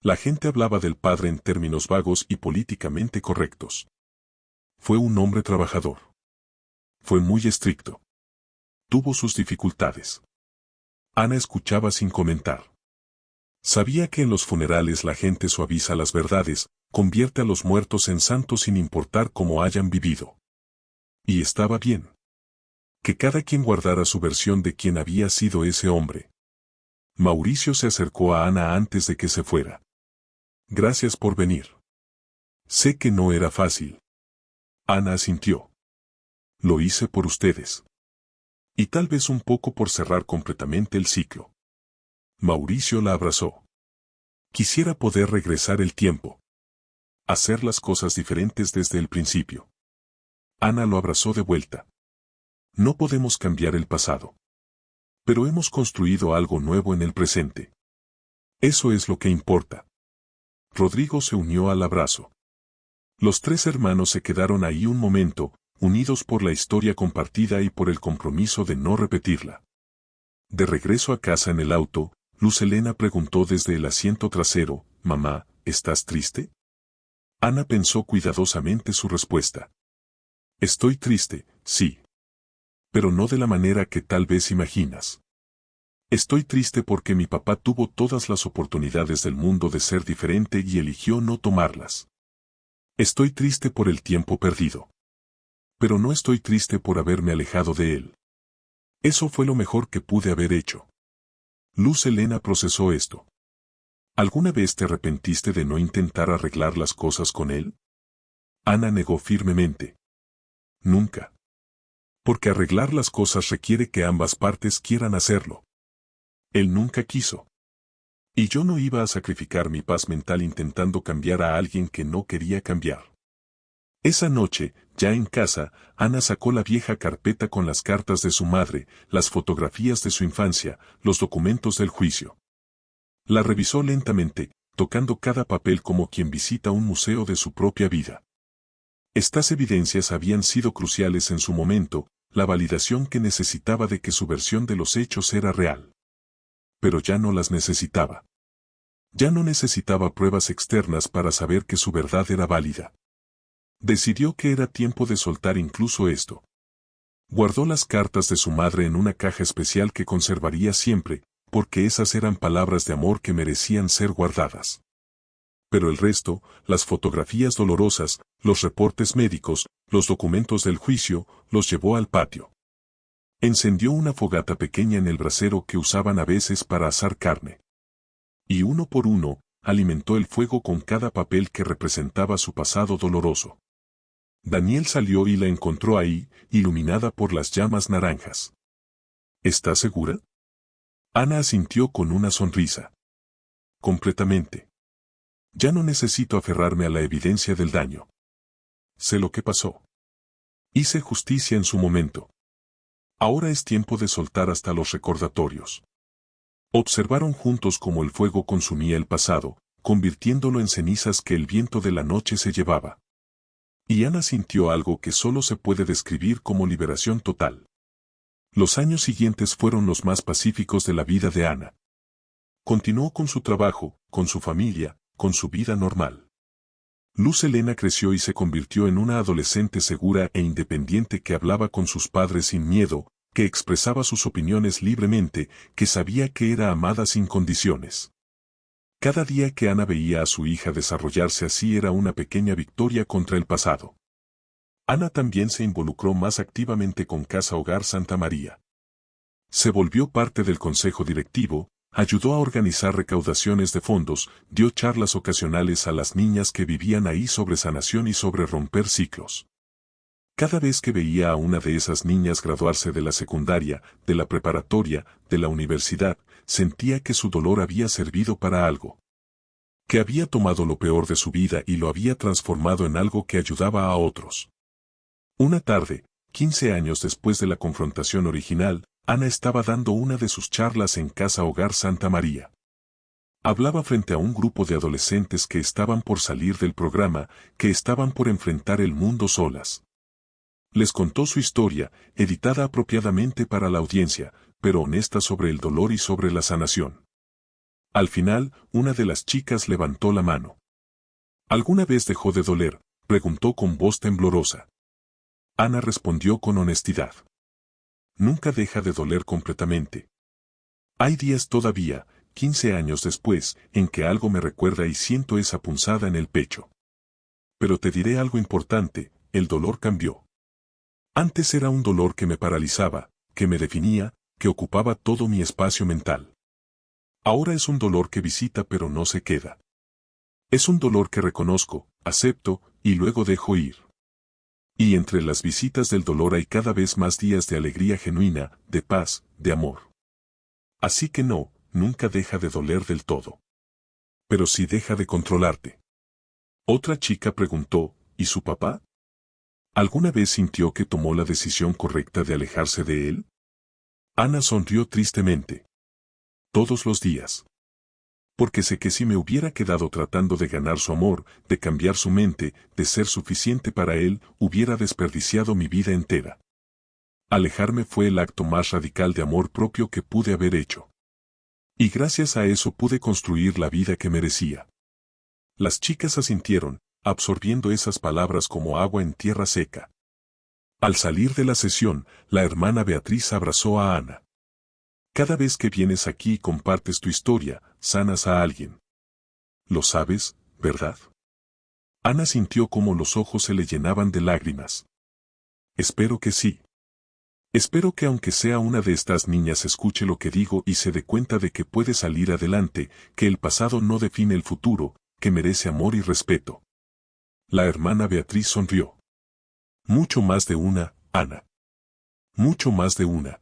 La gente hablaba del padre en términos vagos y políticamente correctos. Fue un hombre trabajador. Fue muy estricto. Tuvo sus dificultades. Ana escuchaba sin comentar. Sabía que en los funerales la gente suaviza las verdades, convierte a los muertos en santos sin importar cómo hayan vivido. Y estaba bien. Que cada quien guardara su versión de quién había sido ese hombre. Mauricio se acercó a Ana antes de que se fuera. Gracias por venir. Sé que no era fácil. Ana asintió. Lo hice por ustedes. Y tal vez un poco por cerrar completamente el ciclo. Mauricio la abrazó. Quisiera poder regresar el tiempo. Hacer las cosas diferentes desde el principio. Ana lo abrazó de vuelta. No podemos cambiar el pasado. Pero hemos construido algo nuevo en el presente. Eso es lo que importa. Rodrigo se unió al abrazo. Los 3 hermanos se quedaron ahí un momento, unidos por la historia compartida y por el compromiso de no repetirla. De regreso a casa en el auto, Luz Helena preguntó desde el asiento trasero, «Mamá, ¿estás triste?» Ana pensó cuidadosamente su respuesta. «Estoy triste, sí. Pero no de la manera que tal vez imaginas. Estoy triste porque mi papá tuvo todas las oportunidades del mundo de ser diferente y eligió no tomarlas. Estoy triste por el tiempo perdido. Pero no estoy triste por haberme alejado de él. Eso fue lo mejor que pude haber hecho». Luz Helena procesó esto. ¿Alguna vez te arrepentiste de no intentar arreglar las cosas con él? Ana negó firmemente. Nunca. Porque arreglar las cosas requiere que ambas partes quieran hacerlo. Él nunca quiso. Y yo no iba a sacrificar mi paz mental intentando cambiar a alguien que no quería cambiar. Esa noche, ya en casa, Ana sacó la vieja carpeta con las cartas de su madre, las fotografías de su infancia, los documentos del juicio. La revisó lentamente, tocando cada papel como quien visita un museo de su propia vida. Estas evidencias habían sido cruciales en su momento, la validación que necesitaba de que su versión de los hechos era real. Pero ya no las necesitaba. Ya no necesitaba pruebas externas para saber que su verdad era válida. Decidió que era tiempo de soltar incluso esto. Guardó las cartas de su madre en una caja especial que conservaría siempre, porque esas eran palabras de amor que merecían ser guardadas. Pero el resto, las fotografías dolorosas, los reportes médicos, los documentos del juicio, los llevó al patio. Encendió una fogata pequeña en el brasero que usaban a veces para asar carne. Y uno por uno, alimentó el fuego con cada papel que representaba su pasado doloroso. Daniel salió y la encontró ahí, iluminada por las llamas naranjas. ¿Estás segura? Ana asintió con una sonrisa. Completamente. Ya no necesito aferrarme a la evidencia del daño. Sé lo que pasó. Hice justicia en su momento. Ahora es tiempo de soltar hasta los recordatorios. Observaron juntos cómo el fuego consumía el pasado, convirtiéndolo en cenizas que el viento de la noche se llevaba. Y Ana sintió algo que solo se puede describir como liberación total. Los años siguientes fueron los más pacíficos de la vida de Ana. Continuó con su trabajo, con su familia, con su vida normal. Luz Helena creció y se convirtió en una adolescente segura e independiente que hablaba con sus padres sin miedo, que expresaba sus opiniones libremente, que sabía que era amada sin condiciones. Cada día que Ana veía a su hija desarrollarse así era una pequeña victoria contra el pasado. Ana también se involucró más activamente con Casa Hogar Santa María. Se volvió parte del consejo directivo, ayudó a organizar recaudaciones de fondos, dio charlas ocasionales a las niñas que vivían ahí sobre sanación y sobre romper ciclos. Cada vez que veía a una de esas niñas graduarse de la secundaria, de la preparatoria, de la universidad, sentía que su dolor había servido para algo. Que había tomado lo peor de su vida y lo había transformado en algo que ayudaba a otros. Una tarde, 15 años después de la confrontación original, Ana estaba dando una de sus charlas en Casa Hogar Santa María. Hablaba frente a un grupo de adolescentes que estaban por salir del programa, que estaban por enfrentar el mundo solas. Les contó su historia, editada apropiadamente para la audiencia, pero honesta sobre el dolor y sobre la sanación. Al final, una de las chicas levantó la mano. ¿Alguna vez dejó de doler?, preguntó con voz temblorosa. Ana respondió con honestidad. Nunca deja de doler completamente. Hay días todavía, 15 años después, en que algo me recuerda y siento esa punzada en el pecho. Pero te diré algo importante, el dolor cambió. Antes era un dolor que me paralizaba, que me definía, que ocupaba todo mi espacio mental. Ahora es un dolor que visita pero no se queda. Es un dolor que reconozco, acepto, y luego dejo ir. Y entre las visitas del dolor hay cada vez más días de alegría genuina, de paz, de amor. Así que no, nunca deja de doler del todo. Pero sí deja de controlarte. Otra chica preguntó, ¿y su papá? ¿Alguna vez sintió que tomó la decisión correcta de alejarse de él? Ana sonrió tristemente. Todos los días. Porque sé que si me hubiera quedado tratando de ganar su amor, de cambiar su mente, de ser suficiente para él, hubiera desperdiciado mi vida entera. Alejarme fue el acto más radical de amor propio que pude haber hecho. Y gracias a eso pude construir la vida que merecía. Las chicas asintieron, absorbiendo esas palabras como agua en tierra seca. Al salir de la sesión, la hermana Beatriz abrazó a Ana. Cada vez que vienes aquí y compartes tu historia, sanas a alguien. Lo sabes, ¿verdad? Ana sintió como los ojos se le llenaban de lágrimas. Espero que sí. Espero que aunque sea una de estas niñas escuche lo que digo y se dé cuenta de que puede salir adelante, que el pasado no define el futuro, que merece amor y respeto. La hermana Beatriz sonrió. Mucho más de una, Ana. Mucho más de una.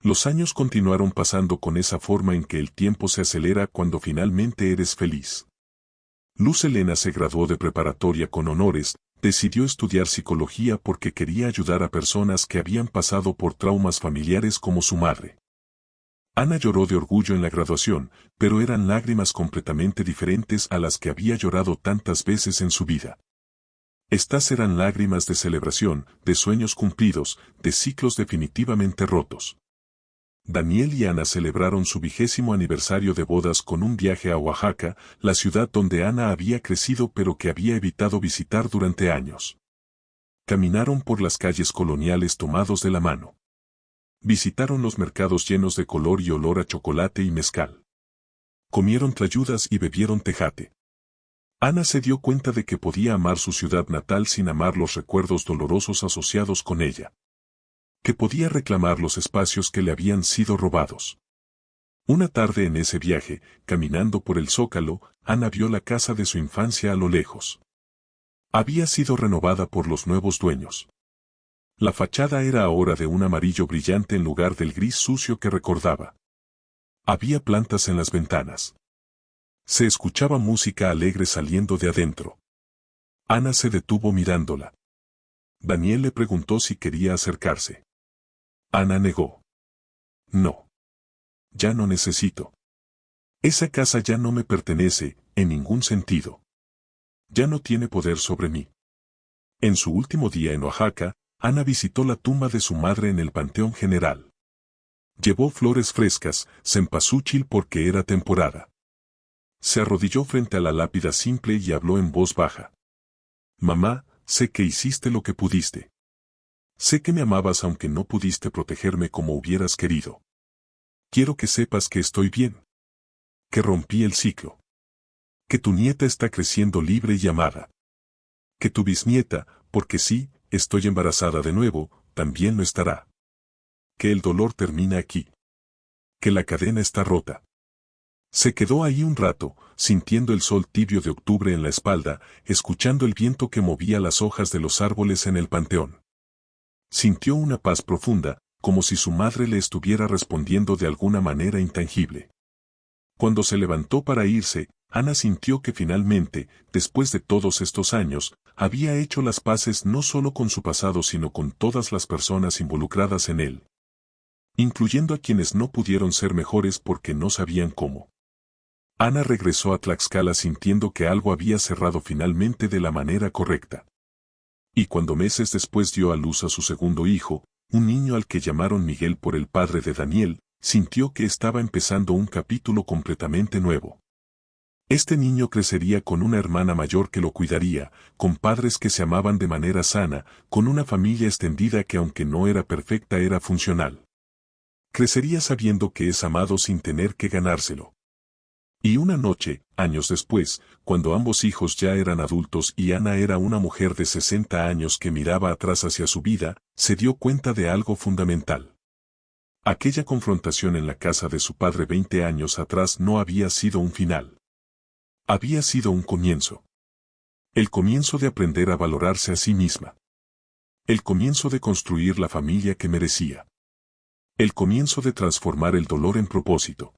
Los años continuaron pasando con esa forma en que el tiempo se acelera cuando finalmente eres feliz. Luz Helena se graduó de preparatoria con honores, decidió estudiar psicología porque quería ayudar a personas que habían pasado por traumas familiares como su madre. Ana lloró de orgullo en la graduación, pero eran lágrimas completamente diferentes a las que había llorado tantas veces en su vida. Estas eran lágrimas de celebración, de sueños cumplidos, de ciclos definitivamente rotos. Daniel y Ana celebraron su 20º aniversario de bodas con un viaje a Oaxaca, la ciudad donde Ana había crecido pero que había evitado visitar durante años. Caminaron por las calles coloniales tomados de la mano. Visitaron los mercados llenos de color y olor a chocolate y mezcal. Comieron tlayudas y bebieron tejate. Ana se dio cuenta de que podía amar su ciudad natal sin amar los recuerdos dolorosos asociados con ella. Que podía reclamar los espacios que le habían sido robados. Una tarde en ese viaje, caminando por el Zócalo, Ana vio la casa de su infancia a lo lejos. Había sido renovada por los nuevos dueños. La fachada era ahora de un amarillo brillante en lugar del gris sucio que recordaba. Había plantas en las ventanas. Se escuchaba música alegre saliendo de adentro. Ana se detuvo mirándola. Daniel le preguntó si quería acercarse. Ana negó. No. Ya no necesito. Esa casa ya no me pertenece, en ningún sentido. Ya no tiene poder sobre mí. En su último día en Oaxaca, Ana visitó la tumba de su madre en el Panteón General. Llevó flores frescas, cempasúchil porque era temporada. Se arrodilló frente a la lápida simple y habló en voz baja. Mamá, sé que hiciste lo que pudiste. Sé que me amabas aunque no pudiste protegerme como hubieras querido. Quiero que sepas que estoy bien. Que rompí el ciclo. Que tu nieta está creciendo libre y amada. Que tu bisnieta, porque sí, estoy embarazada de nuevo, también lo estará. Que el dolor termina aquí. Que la cadena está rota. Se quedó ahí un rato, sintiendo el sol tibio de octubre en la espalda, escuchando el viento que movía las hojas de los árboles en el panteón. Sintió una paz profunda, como si su madre le estuviera respondiendo de alguna manera intangible. Cuando se levantó para irse, Ana sintió que finalmente, después de todos estos años, había hecho las paces no solo con su pasado sino con todas las personas involucradas en él, incluyendo a quienes no pudieron ser mejores porque no sabían cómo. Ana regresó a Tlaxcala sintiendo que algo había cerrado finalmente de la manera correcta. Y cuando meses después dio a luz a su segundo hijo, un niño al que llamaron Miguel por el padre de Daniel, sintió que estaba empezando un capítulo completamente nuevo. Este niño crecería con una hermana mayor que lo cuidaría, con padres que se amaban de manera sana, con una familia extendida que aunque no era perfecta era funcional. Crecería sabiendo que es amado sin tener que ganárselo. Y una noche, años después, cuando ambos hijos ya eran adultos y Ana era una mujer de 60 años que miraba atrás hacia su vida, se dio cuenta de algo fundamental. Aquella confrontación en la casa de su padre 20 años atrás no había sido un final. Había sido un comienzo. El comienzo de aprender a valorarse a sí misma. El comienzo de construir la familia que merecía. El comienzo de transformar el dolor en propósito.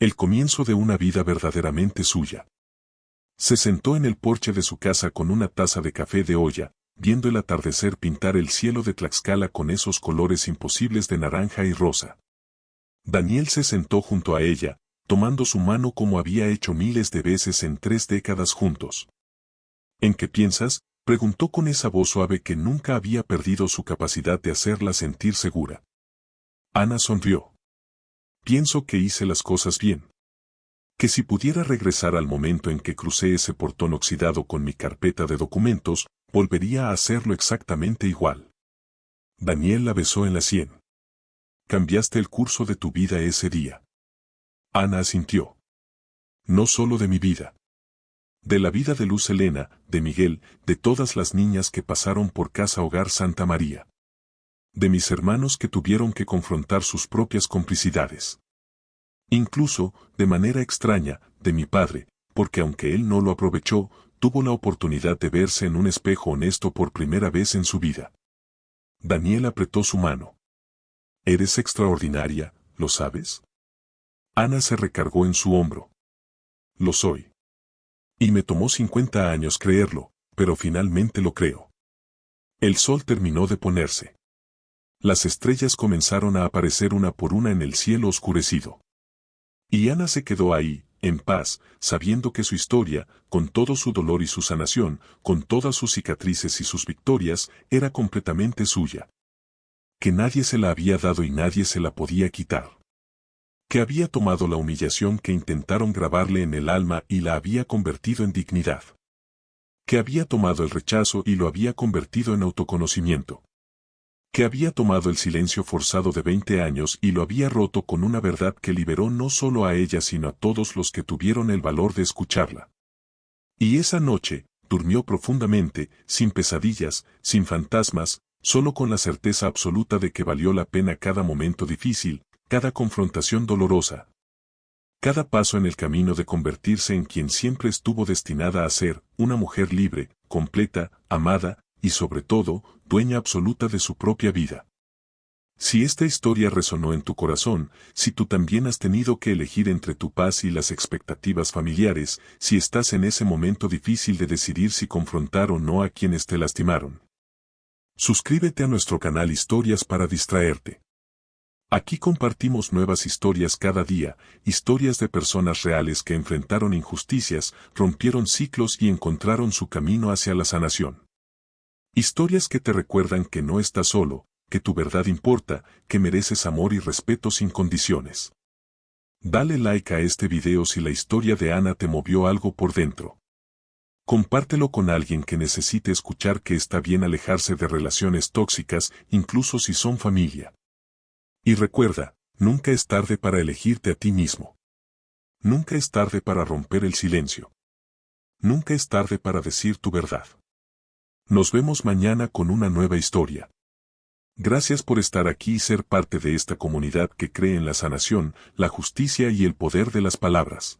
El comienzo de una vida verdaderamente suya. Se sentó en el porche de su casa con una taza de café de olla, viendo el atardecer pintar el cielo de Tlaxcala con esos colores imposibles de naranja y rosa. Daniel se sentó junto a ella, tomando su mano como había hecho miles de veces en 3 décadas juntos. ¿En qué piensas?, preguntó con esa voz suave que nunca había perdido su capacidad de hacerla sentir segura. Ana sonrió. Pienso que hice las cosas bien. Que si pudiera regresar al momento en que crucé ese portón oxidado con mi carpeta de documentos, volvería a hacerlo exactamente igual. Daniel la besó en la sien. Cambiaste el curso de tu vida ese día. Ana asintió. No solo de mi vida. De la vida de Luz Helena, de Miguel, de todas las niñas que pasaron por Casa Hogar Santa María. De mis hermanos que tuvieron que confrontar sus propias complicidades. Incluso, de manera extraña, de mi padre, porque aunque él no lo aprovechó, tuvo la oportunidad de verse en un espejo honesto por primera vez en su vida. Daniel apretó su mano. Eres extraordinaria, ¿lo sabes? Ana se recargó en su hombro. Lo soy. Y me tomó 50 años creerlo, pero finalmente lo creo. El sol terminó de ponerse. Las estrellas comenzaron a aparecer una por una en el cielo oscurecido. Y Ana se quedó ahí, en paz, sabiendo que su historia, con todo su dolor y su sanación, con todas sus cicatrices y sus victorias, era completamente suya. Que nadie se la había dado y nadie se la podía quitar. Que había tomado la humillación que intentaron grabarle en el alma y la había convertido en dignidad. Que había tomado el rechazo y lo había convertido en autoconocimiento. Que había tomado el silencio forzado de 20 años y lo había roto con una verdad que liberó no solo a ella sino a todos los que tuvieron el valor de escucharla. Y esa noche, durmió profundamente, sin pesadillas, sin fantasmas, solo con la certeza absoluta de que valió la pena cada momento difícil, cada confrontación dolorosa. Cada paso en el camino de convertirse en quien siempre estuvo destinada a ser, una mujer libre, completa, amada, y sobre todo, dueña absoluta de su propia vida. Si esta historia resonó en tu corazón, si tú también has tenido que elegir entre tu paz y las expectativas familiares, si estás en ese momento difícil de decidir si confrontar o no a quienes te lastimaron. Suscríbete a nuestro canal Historias para distraerte. Aquí compartimos nuevas historias cada día, historias de personas reales que enfrentaron injusticias, rompieron ciclos y encontraron su camino hacia la sanación. Historias que te recuerdan que no estás solo, que tu verdad importa, que mereces amor y respeto sin condiciones. Dale like a este video si la historia de Ana te movió algo por dentro. Compártelo con alguien que necesite escuchar que está bien alejarse de relaciones tóxicas, incluso si son familia. Y recuerda, nunca es tarde para elegirte a ti mismo. Nunca es tarde para romper el silencio. Nunca es tarde para decir tu verdad. Nos vemos mañana con una nueva historia. Gracias por estar aquí y ser parte de esta comunidad que cree en la sanación, la justicia y el poder de las palabras.